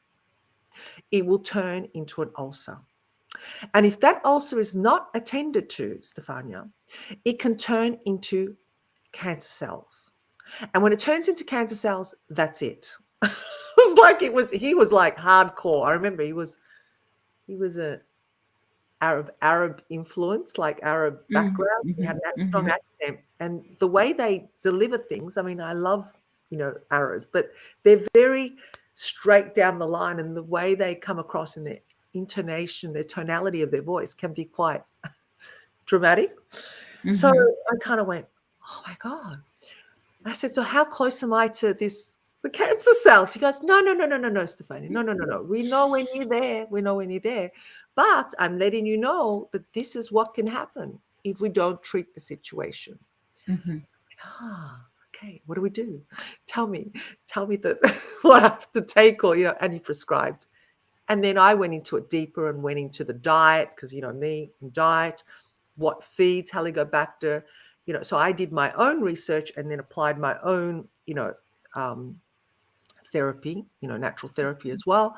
it will turn into an ulcer. And if that ulcer is not attended to, Stefania, it can turn into cancer cells. And when it turns into cancer cells, that's it. He was like hardcore. I remember he was a Arab influence, like Arab Mm-hmm. background. He Mm-hmm. had that strong Mm-hmm. accent. And the way they deliver things, I mean, I love, Arabs, but they're very straight down the line, and the way they come across in their intonation, their tonality of their voice can be quite dramatic. So Mm-hmm. I kind of went, oh my God. I said, so how close am I to the cancer cells? He goes, no, no, no, no, no, no, Stephanie. No, no, no, no. We know when you're there. We know when you're there. But I'm letting you know that this is what can happen if we don't treat the situation. Mm-hmm. Ah, okay. What do we do? Tell me that what I have to take, or, and he prescribed. And then I went into it deeper and went into the diet, because, me and diet, what feeds Helicobacter, so I did my own research and then applied my own, um, therapy, natural therapy as well.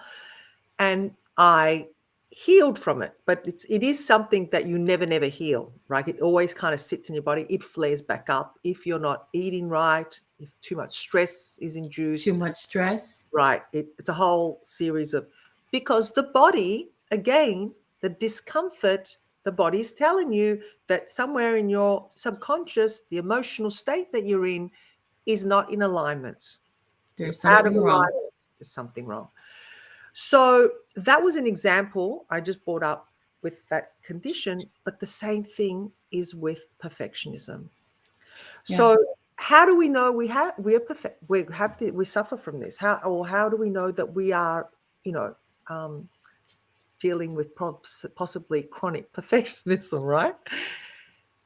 And I healed from it, but it is something that you never heal, right? It always kind of sits in your body. It flares back up if you're not eating right, if too much stress is Too induced. much stress. Right. It's a whole series of, because the body, again, the discomfort, the body's telling you that somewhere in your subconscious, the emotional state that you're in is not in alignment. You're There's out of something wrong. alignment. There's something wrong. So that was an example I just brought up with that condition, but the same thing is with perfectionism. Yeah. So how do we know we're perfect? We suffer from this. How do we know that we are, you know, um, dealing with possibly chronic perfectionism, right?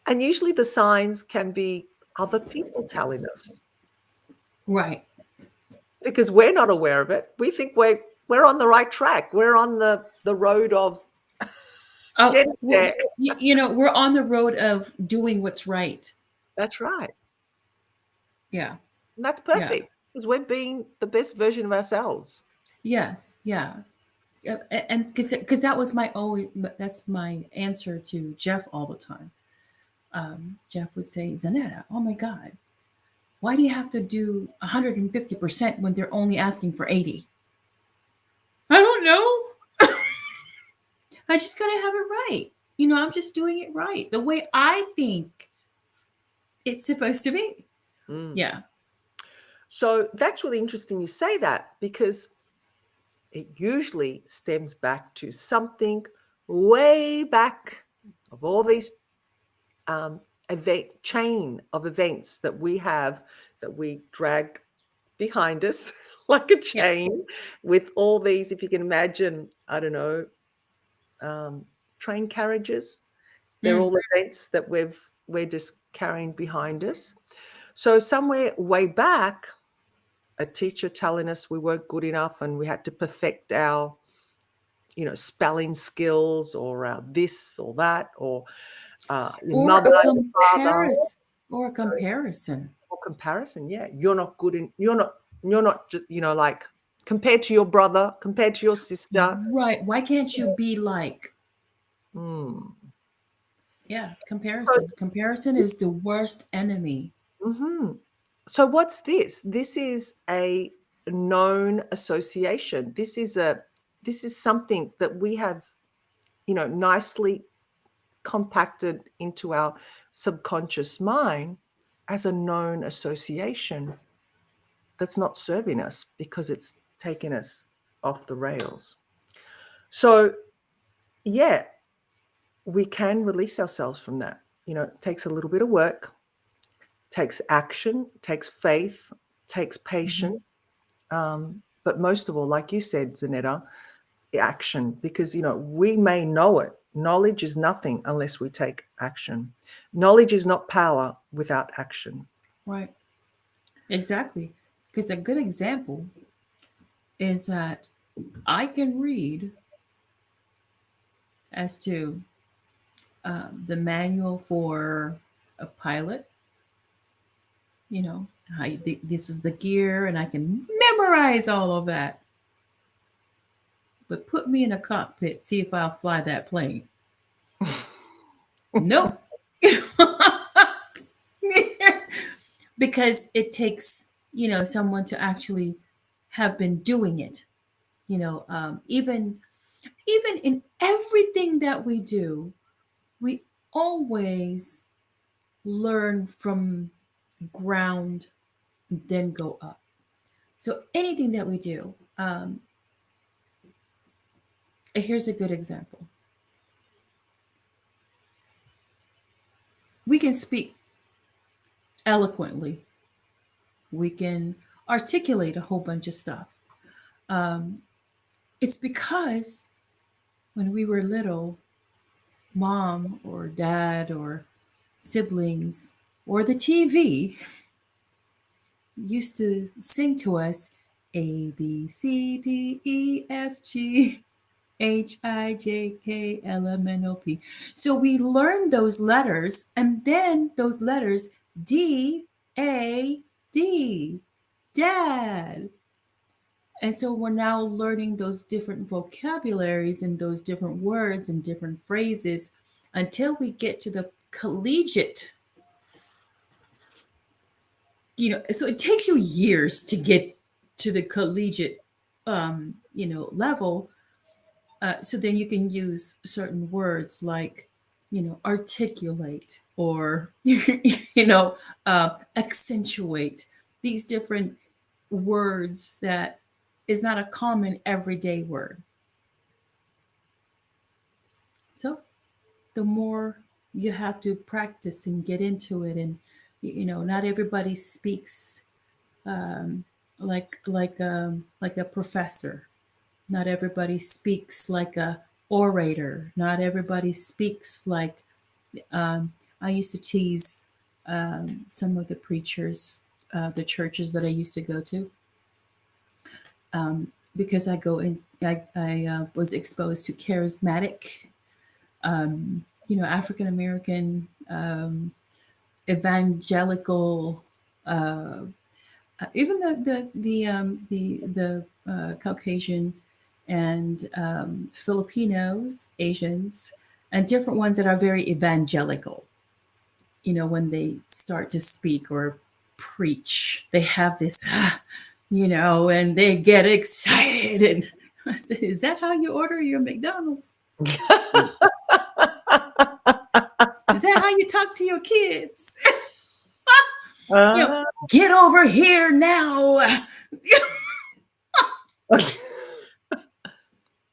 And usually the signs can be other people telling us, Right. because we're not aware of it. We think we're on the right track. We're on the road of Oh, getting there. we're on the road of doing what's right. That's right. Yeah. And that's Yeah. perfect, because we're being the best version of ourselves. Yes. Yeah. And because that was my always that's my answer to Jeff all the time. Jeff would say, Zanetta, oh my God, why do you have to do 150% when they're only asking for 80? I don't know. I just gotta have it right. I'm just doing it right the way I think it's supposed to be. Mm. Yeah. So that's really interesting you say that, because it usually stems back to something way back of all these event chain of events that we have, that we drag behind us like a Yeah. chain, with all these, if you can imagine, I don't know, um, train carriages. They're Mm. all events that we're just carrying behind us. So somewhere way back, a teacher telling us we weren't good enough and we had to perfect our, spelling skills, or our this or that, or your Or mother, a your father. comparison. Or a Sorry, comparison. or comparison. Yeah, you're not good in. You're not. Like, compared to your brother, compared to your sister. Right. Why can't you be like? Hmm. Yeah, So, comparison. Comparison is the worst enemy. mhm. So what's this? This is a known association. This is something that we have, nicely compacted into our subconscious mind as a known association that's not serving us, because it's taken us off the rails. So, yeah, we can release ourselves from that. It takes a little bit of work, takes action, takes faith, takes Mhm. patience. But most of all, like you said, Zanetta, action, because, we may know it. Knowledge is nothing unless we take action. Knowledge is not power without action. Right. Exactly. Because a good example is that I can read as to the manual for a pilot, this is the gear, and I can memorize all of that. but put me in a cockpit, see if I'll fly that plane. Nope. Because it takes, someone to actually have been doing it. Even in everything that we do, we always learn from ground, then go up. So anything that we do, here's a good example. We can speak eloquently. We can articulate a whole bunch of stuff. Um, it's because when we were little, mom or dad or siblings or the TV used to sing to us A, B, C, D, E, F, G, H, I, J, K, L, M, N, O, P. So we learned those letters, and then those letters D, A, D, dad. And so we're now learning those different vocabularies and those different words and different phrases until we get to the collegiate. So it takes you years to get to the collegiate level. So then you can use certain words like, articulate or, accentuate, these different words that is not a common everyday word. So the more you have to practice and get into it, and not everybody speaks um, like a professor. Not everybody speaks like a orator. Not everybody speaks like. Um, I used to tease some of the preachers, the churches that I used to go to, um, because I go in. I was exposed to charismatic, African American, evangelical, even the Caucasian and Filipinos, Asians, and different ones that are very evangelical. When they start to speak or preach, they have this, and they get excited. And I said, "Is that how you order your McDonald's? Is that how you talk to your kids? you know, Uh, get over here now."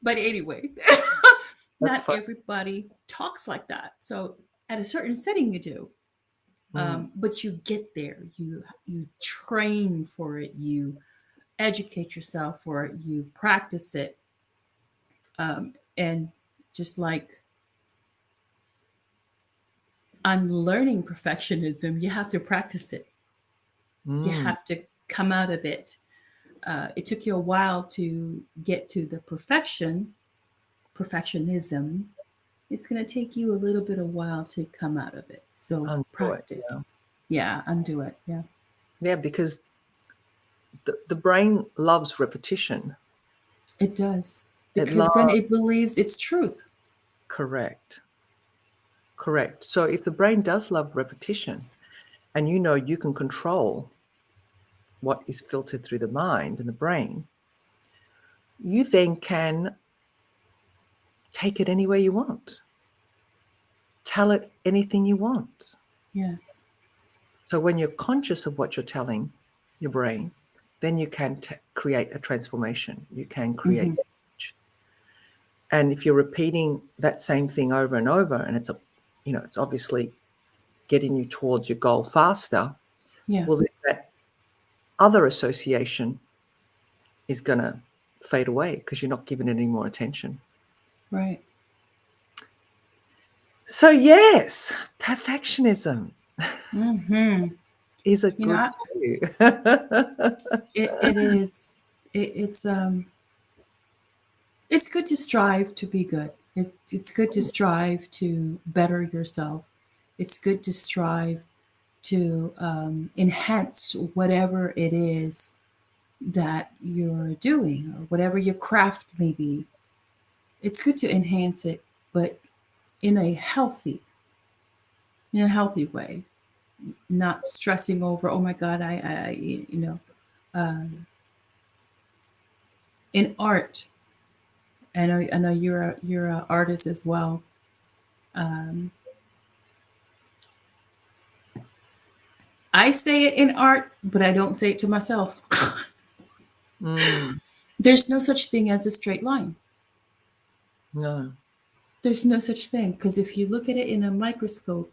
But anyway, that's not fun. everybody talks like that. So at a certain setting, you do, Mm, but you get there. You train for it. You educate yourself for it. You practice it, and just like unlearning perfectionism, you have to practice it. You mm, have to come out of it. It took you a while to get to the perfectionism. It's going to take you a little bit of while to come out of it. So undo it. Yeah. practice. Yeah, undo it. Yeah, Yeah, because the brain loves repetition. it does. It Because then loves it believes it's truth. correct. Correct. So if the brain does love repetition and you know you can control what is filtered through the mind and the brain, you then can take it anywhere you want, tell it anything you want. Yes. So when you're conscious of what you're telling your brain, then you can create a transformation. You can create Hmm. change. And if you're repeating that same thing over and over, and it's obviously getting you towards your goal faster, Yeah. well, then that other association is going to fade away because you're not giving it any more attention. Right. So, yes, perfectionism Hmm. is a You know, good I, too. it is. It's good to strive to be good. It's good to strive to better yourself. It's good to strive to enhance whatever it is that you're doing or whatever your craft may be. it's good to enhance it, but in a healthy way, not stressing over, oh my God, um, in art. I know you're a artist as well. Um, I say it in art, but I don't say it to myself. Mm, There's no such thing as a straight line. no. There's no such thing because if you look at it in a microscope,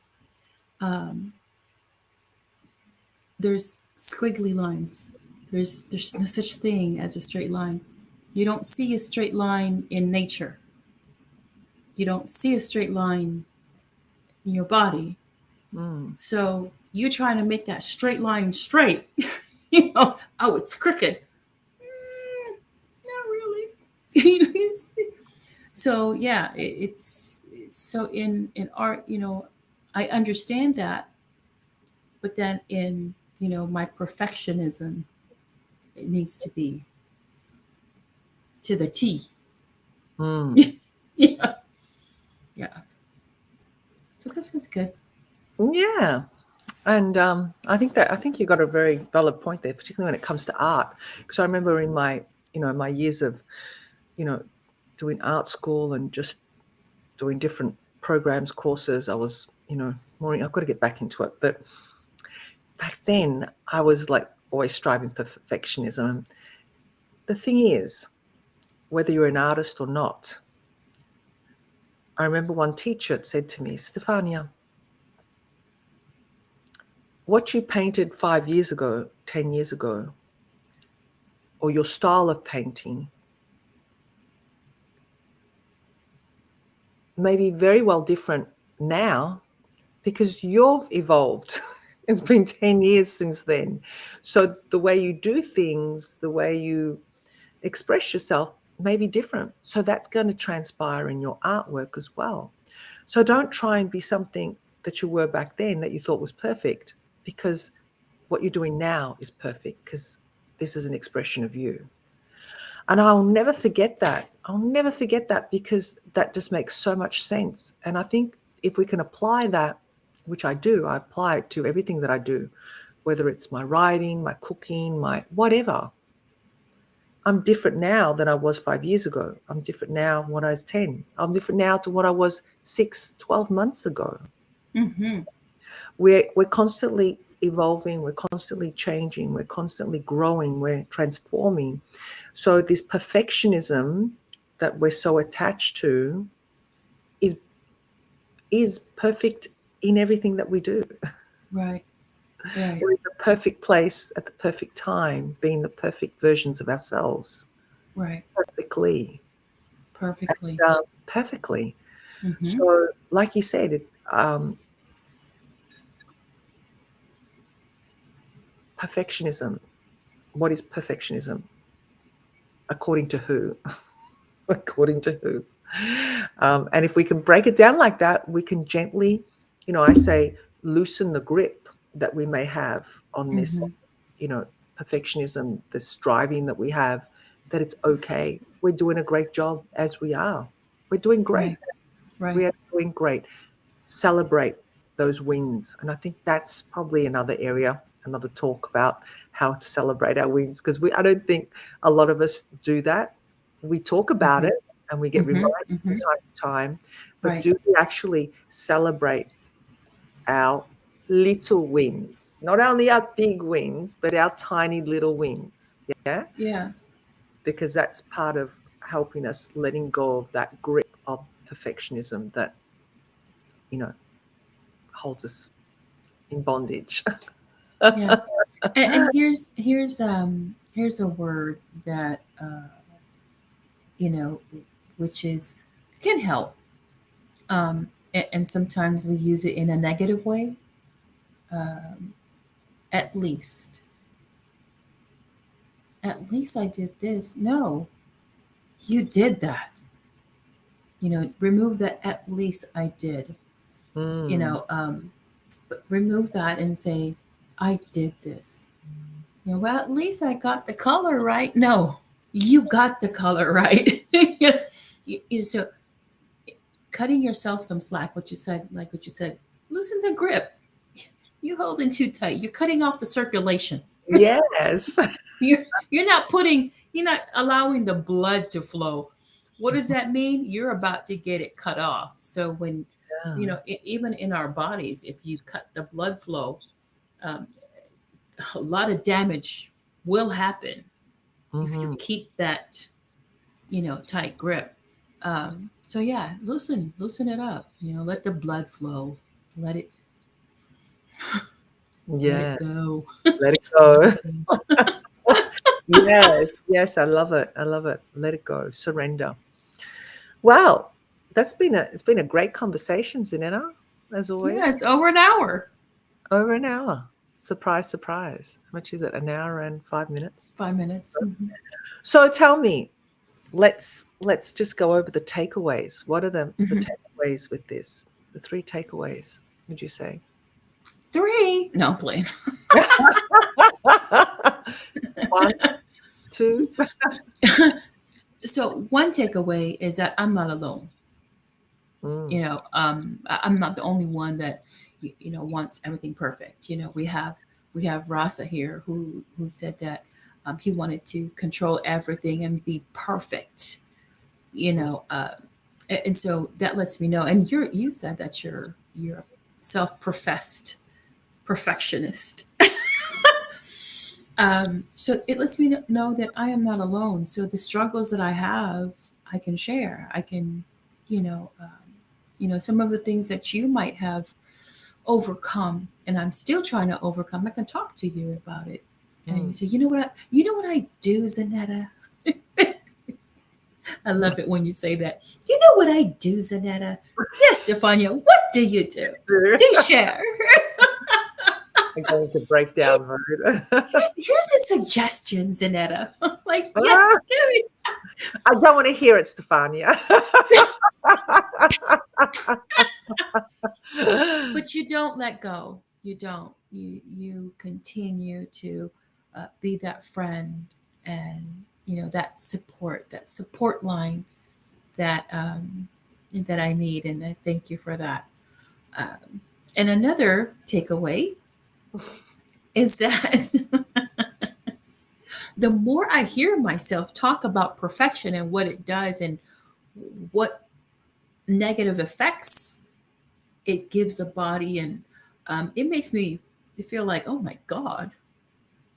um, there's squiggly lines. There's no such thing as a straight line. You don't see a straight line in nature. You don't see a straight line in your body. Mm, So you trying to make that straight line straight, oh, it's crooked. Not really. So yeah, it's so in art, I understand that, but then in my perfectionism, it needs to be to the T. mm. Yeah, yeah. So this is good. Yeah. And I think you got a very valid point there, particularly when it comes to art. Because I remember in my years of, you know, doing art school and just doing different programs, courses, I was, more, I've got to get back into it. But back then I was like always striving for perfectionism. And the thing is, whether you're an artist or not, I remember one teacher said to me, Stefania, what you painted 5 years ago, 10 years ago, or your style of painting may be very well different now because you've evolved. It's been 10 years since then. So the way you do things, the way you express yourself may be different. So that's going to transpire in your artwork as well. So don't try and be something that you were back then that you thought was perfect, because what you're doing now is perfect because this is an expression of you. And I'll never forget that. I'll never forget that because that just makes so much sense. And I think if we can apply that, which I do, I apply it to everything that I do, whether it's my writing, my cooking, my whatever. I'm different now than I was 5 years ago. I'm different now when I was 10. I'm different now to what I was 6, 12 months ago. Mm-hmm. We're constantly evolving, we're constantly changing, we're constantly growing, we're transforming. So this perfectionism that we're so attached to is is perfect in everything that we do. Right. Right. We're in the perfect place at the perfect time, being the perfect versions of ourselves, Right. perfectly, Perfectly. perfectly. Mm-hmm. So, like you said, perfectionism. What is perfectionism? According to who? According to who? And if we can break it down like that, we can gently, I say, loosen the grip that we may have on this, Mm-hmm. you know, perfectionism, the striving that we have, that it's okay. We're doing a great job as we are. We're doing great. Right. Right. We are doing great. Celebrate those wins. And I think that's probably another area, another talk about how to celebrate our wins, because I don't think a lot of us do that. We talk about Mm-hmm. it and we get Mm-hmm. reminded Mm-hmm. from time to time, but Right. do we actually celebrate our little wins? Not only our big wins, but our tiny little wins. Yeah. Yeah. Because that's part of helping us letting go of that grip of perfectionism that, you know, holds us in bondage. Yeah. And here's a word that you know which is can help. And sometimes we use it in a negative way. Um, at least, I did this. No, you did that. Remove that. At least I did. You Mm, know, but remove that and say, I did this. Well, at least I got the color right. No, you got the color right. So cutting yourself some slack, like what you said, loosen the grip. You holding too tight. You're cutting off the circulation. Yes. You're you're not allowing the blood to flow. What does that mean? You're about to get it cut off. So when Yeah. even in our bodies, if you cut the blood flow, um, a lot of damage will happen if you Mhm. keep that tight grip. So yeah, loosen it up. Let the blood flow. Let it let it Yeah. go. Let it Let go. it go. Yes. Yes. I love it. I love it. Let it go. Surrender. Wow. It's been a great conversation, Zanetta, as Yeah, always. it's over an hour. Over an hour. Surprise, surprise. How much is it? An hour and 5 minutes? 5 minutes. So tell me, let's just go over the takeaways. What are the Mhm. takeaways with this? The three takeaways, would you say? Three. No, I'm playing. One, two. So one takeaway is that I'm not alone. Mm, I'm not the only one that wants everything perfect. We have Rasa here who said that he wanted to control everything and be perfect. You mm, know, and so that lets me know. And you said that you're a self-professed perfectionist. So it lets me know that I am not alone. So the struggles that I have, I can share. I can, some of the things that you might have overcome, and I'm still trying to overcome. I can talk to you about it, and you mm. say, you know what I do, Zanetta. I love it when you say that. You know what I do, Zanetta. Yes, Stefania. What do you do? Do share. I'm going to breakdown mode. Here's a suggestion, Zanetta. Like, yes, Ah, give me. I don't want to hear it, Stefania. But you don't let go. You don't. You continue to be that friend and that support line that that I need, and I thank you for that. Um, and another takeaway is that the more I hear myself talk about perfection and what it does and what negative effects it gives the body, and it makes me feel like, oh my God,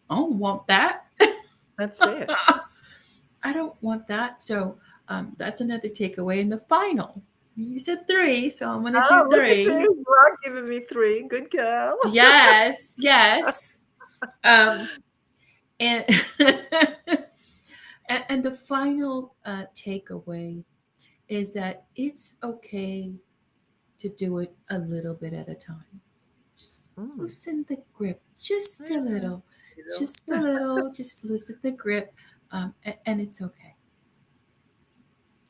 I don't want that. That's it. I don't want that. So that's another takeaway. And the final, you said three, so I'm going to do Oh, look at three. this. You are giving me three. Good girl. Yes, yes. Um, and, and the final takeaway is that it's okay to do it a little bit at a time. Just Mm, loosen the grip just a yeah, little, you know. just a little, just loosen the grip, and it's okay.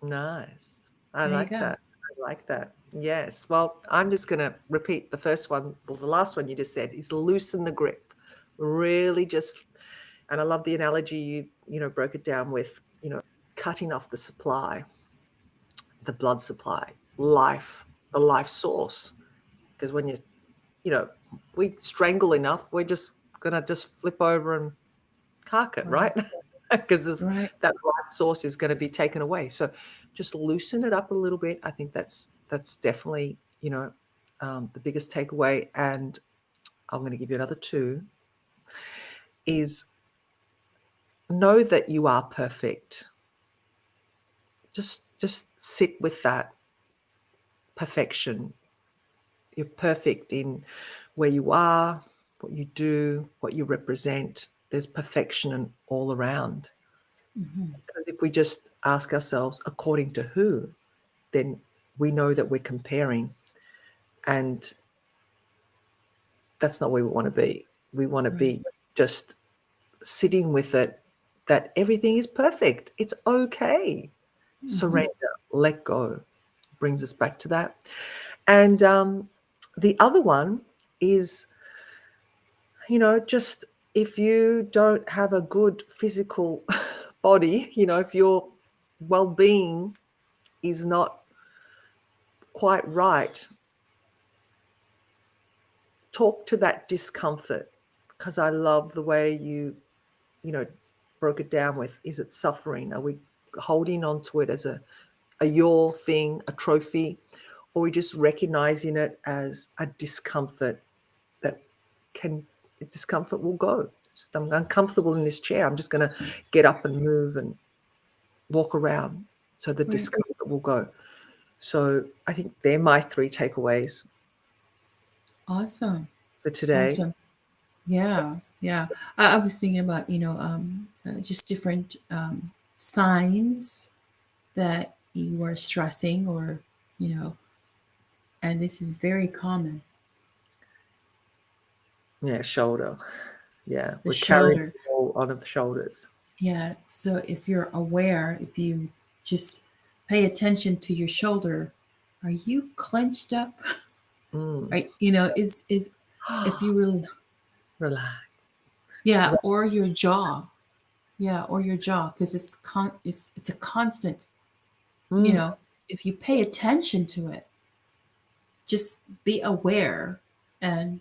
Nice. I There you like go. that. I like that. Yes. Well, I'm just going to repeat the first one, or the last one you just said is loosen the grip. Really just, and I love the analogy broke it down with, cutting off the supply, the blood supply, life, the life source. Because when you know, we strangle enough, we're just going to just flip over and cark it, Right, right? Because right. that life source is going to be taken away. So just loosen it up a little bit. I think that's definitely the biggest takeaway. And I'm going to give you another two. Is know that you are perfect. Just sit with that perfection. You're perfect in where you are, what you do, what you represent. There's perfection all around. Hmm. Because if we just ask ourselves, according to who, then we know that we're comparing, and that's not where we want to be. We want to Right. be just sitting with it, that everything is perfect. It's okay. Hmm. Surrender, let go, brings us back to that. And the other one is, just if you don't have a good physical body, if your well-being is not quite right, talk to that discomfort, because I love the way you know, broke it down with, is it suffering? Are we holding on to it as a your thing, a trophy, or we just recognizing it as a discomfort that can, discomfort will go. Just, I'm uncomfortable in this chair. I'm just going to get up and move and walk around. So the Right. discomfort will go. So I think they're my three takeaways Awesome. for today. Awesome. Yeah. Yeah. I was thinking about, just different signs that you are stressing or, you know, and this is very common. Yeah, shoulder. Yeah, The we're carrying shoulder. it all on the shoulders. Yeah. So if you're aware, if you just pay attention to your shoulder, are you clenched up? Mm. Right? Is if you really, Relax. yeah, or your jaw. Yeah, or your jaw, because it's a constant, you Mm. know, if you pay attention to it, just be aware and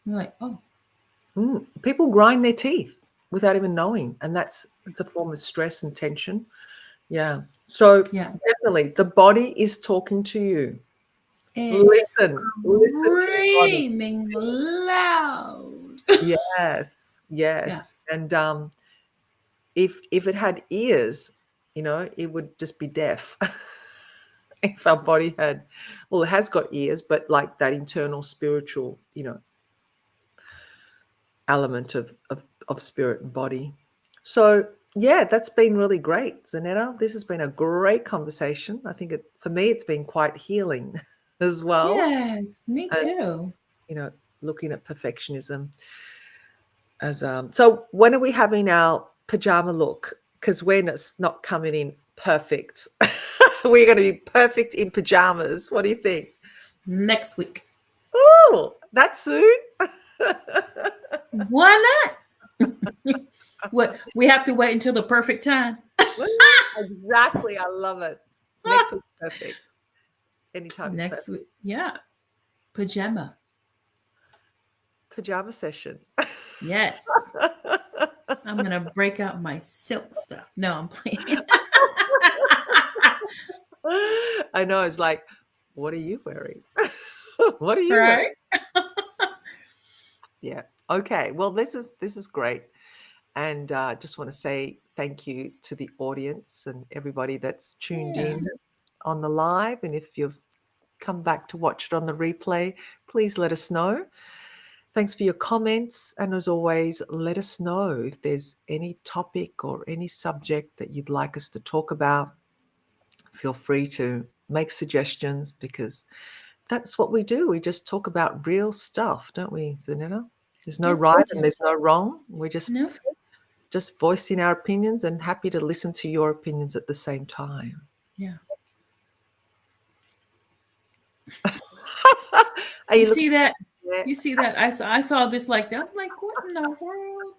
you're like, oh, Mm. People grind their teeth without even knowing, and it's a form of stress and tension. Yeah. So yeah, definitely, the body is talking to you. it's Listen to your body. screaming loud. Yes, Yeah, yes. And if it had ears, it would just be deaf. If our body had, well, it has got ears, but like that internal spiritual, element of spirit and body. So yeah, that's been really great, Zanetta. This has been a great conversation. I think for me it's been quite healing as well. yes, me And too. you know, looking at perfectionism as so when are we having our pajama look? Because we're not coming in perfect. We're going to be perfect in pajamas. What do you think? Next week. Oh, that soon? Why not? What, we have to wait until the perfect time. Well, exactly. I love it. Next week, perfect. Anytime is Next perfect. week, yeah, pajama. Pajama session. Yes, I'm gonna break out my silk stuff. No, I'm playing. I know. It's like, what are you wearing? What are you wearing? Right? Yeah. Okay. Well, this is great, and just want to say thank you to the audience and everybody that's tuned Yeah. in on the live. And if you've come back to watch it on the replay, please let us know. Thanks for your comments. And as always, let us know if there's any topic or any subject that you'd like us to talk about. Feel free to make suggestions, because that's what we do. We just talk about real stuff, don't we, Zanetta? There's no Yes, we right and do. there's no wrong. We're No? just voicing our opinions and happy to listen to your opinions at the same time. Yeah. Are You you see looking that? at You see that? I saw this like that. I'm like, what in the world?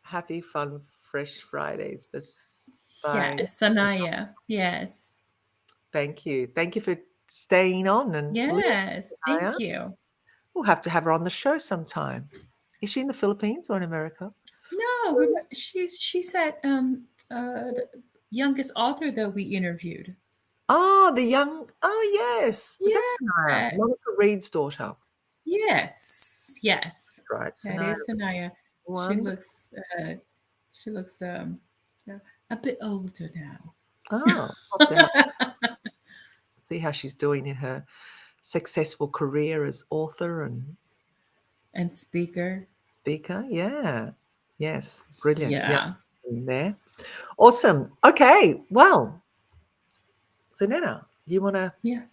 Happy fun fresh Fridays by Yes, Sanaya. Yes. thank you. Thank you for staying on and listening, Yes. Aya. Thank you. We'll have to have her on the show sometime. Is she in the Philippines or in America? No, she's at the youngest author that we interviewed. Oh, yes. Was that Sanaya? Yes. Monica Reed's daughter. Yes. Yes. That's right. That Sanaya. is Sanaya. She One. looks she looks uh, a bit older now. Oh, hope to see how she's doing in her successful career as author and And speaker. speaker. Yeah. Yes. Brilliant. Yeah. Yeah. There. Awesome. Okay. Well, Zanetta, do you want to Yeah.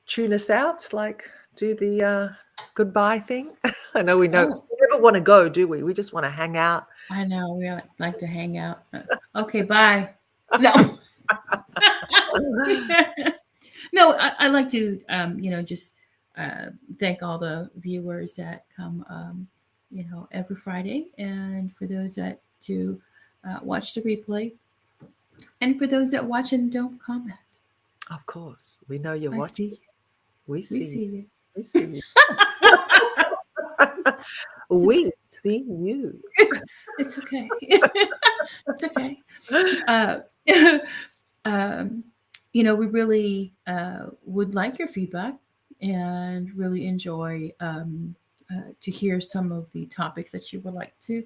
tune us out? Like, do the goodbye thing? I know we Oh, never want to go, do we? We just want to hang out. I know. We like to hang out. Okay, bye. No. No, I like to, just thank all the viewers that come, every Friday, and for those that do watch the replay. And for those that watch and don't comment, Of course, we know you're I watching. see. We We see you. see you. We see you. It's, We see you. it's okay. It's okay. Uh, um, we really would like your feedback and really enjoy to hear some of the topics that you would like to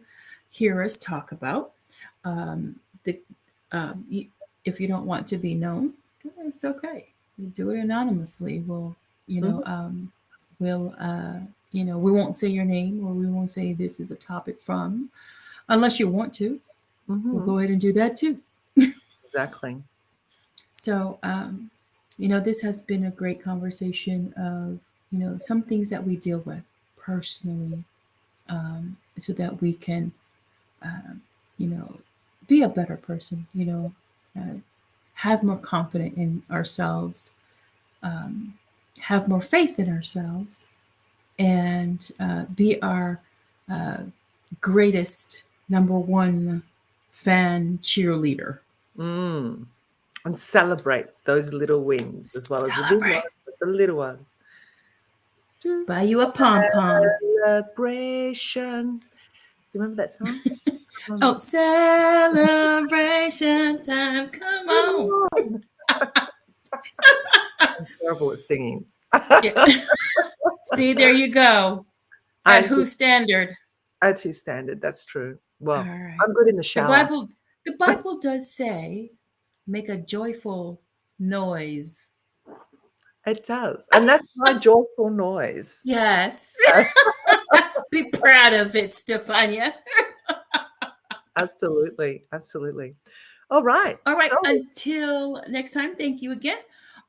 hear us talk about. Um, the, you, if you don't want to be known, it's okay. You do it anonymously. You know, Mhm, um, we won't say your name or we won't say this is a topic from, unless you want to. We'll mhm. go ahead and do that too. Exactly. So, this has been a great conversation of, some things that we deal with personally, so that we can, um, you know, be a better person, have more confidence in ourselves, um, have more faith in ourselves, and be our uh, greatest number one fan cheerleader. Mm. And celebrate those little wins as well as the big ones, Celebrate. but the little ones. To Buy you a pom pom. celebration. Do you remember that song? Come on. Oh, celebration time. Come Come on. on. I'm terrible at singing. Yeah. See, there you go. At I'm too, whose standard? I'm too standard. That's true. All Well, right. I'm good in the The shower. Bible the Bible does say make a joyful noise. It does. And that's my joyful noise. Yes. Be proud of it, Stefania. Absolutely. Absolutely. All right. All right. So, Until next time, thank you again.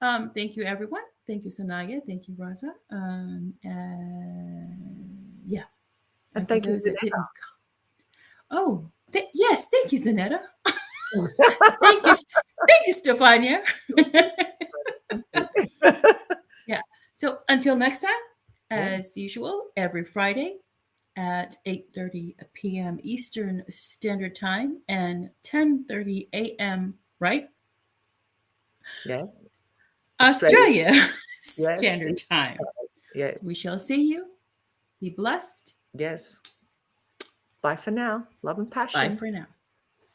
Thank you, everyone. Thank you, Sanaya. Thank you, Raza. And yeah. and And for thank you, those that didn't, oh, yes, thank you, Zanetta. Zanetta. Thank you, Stefania. Thank you. Yeah. So until next time, Yeah. as usual, every Friday at 8:30 p.m. Eastern Standard Time and 10:30 a.m. right Yeah. Australia. Australia Yes. Standard Time. We Yes. shall see you. Be blessed. Yes. Bye for now. Love and Bye passion. for now.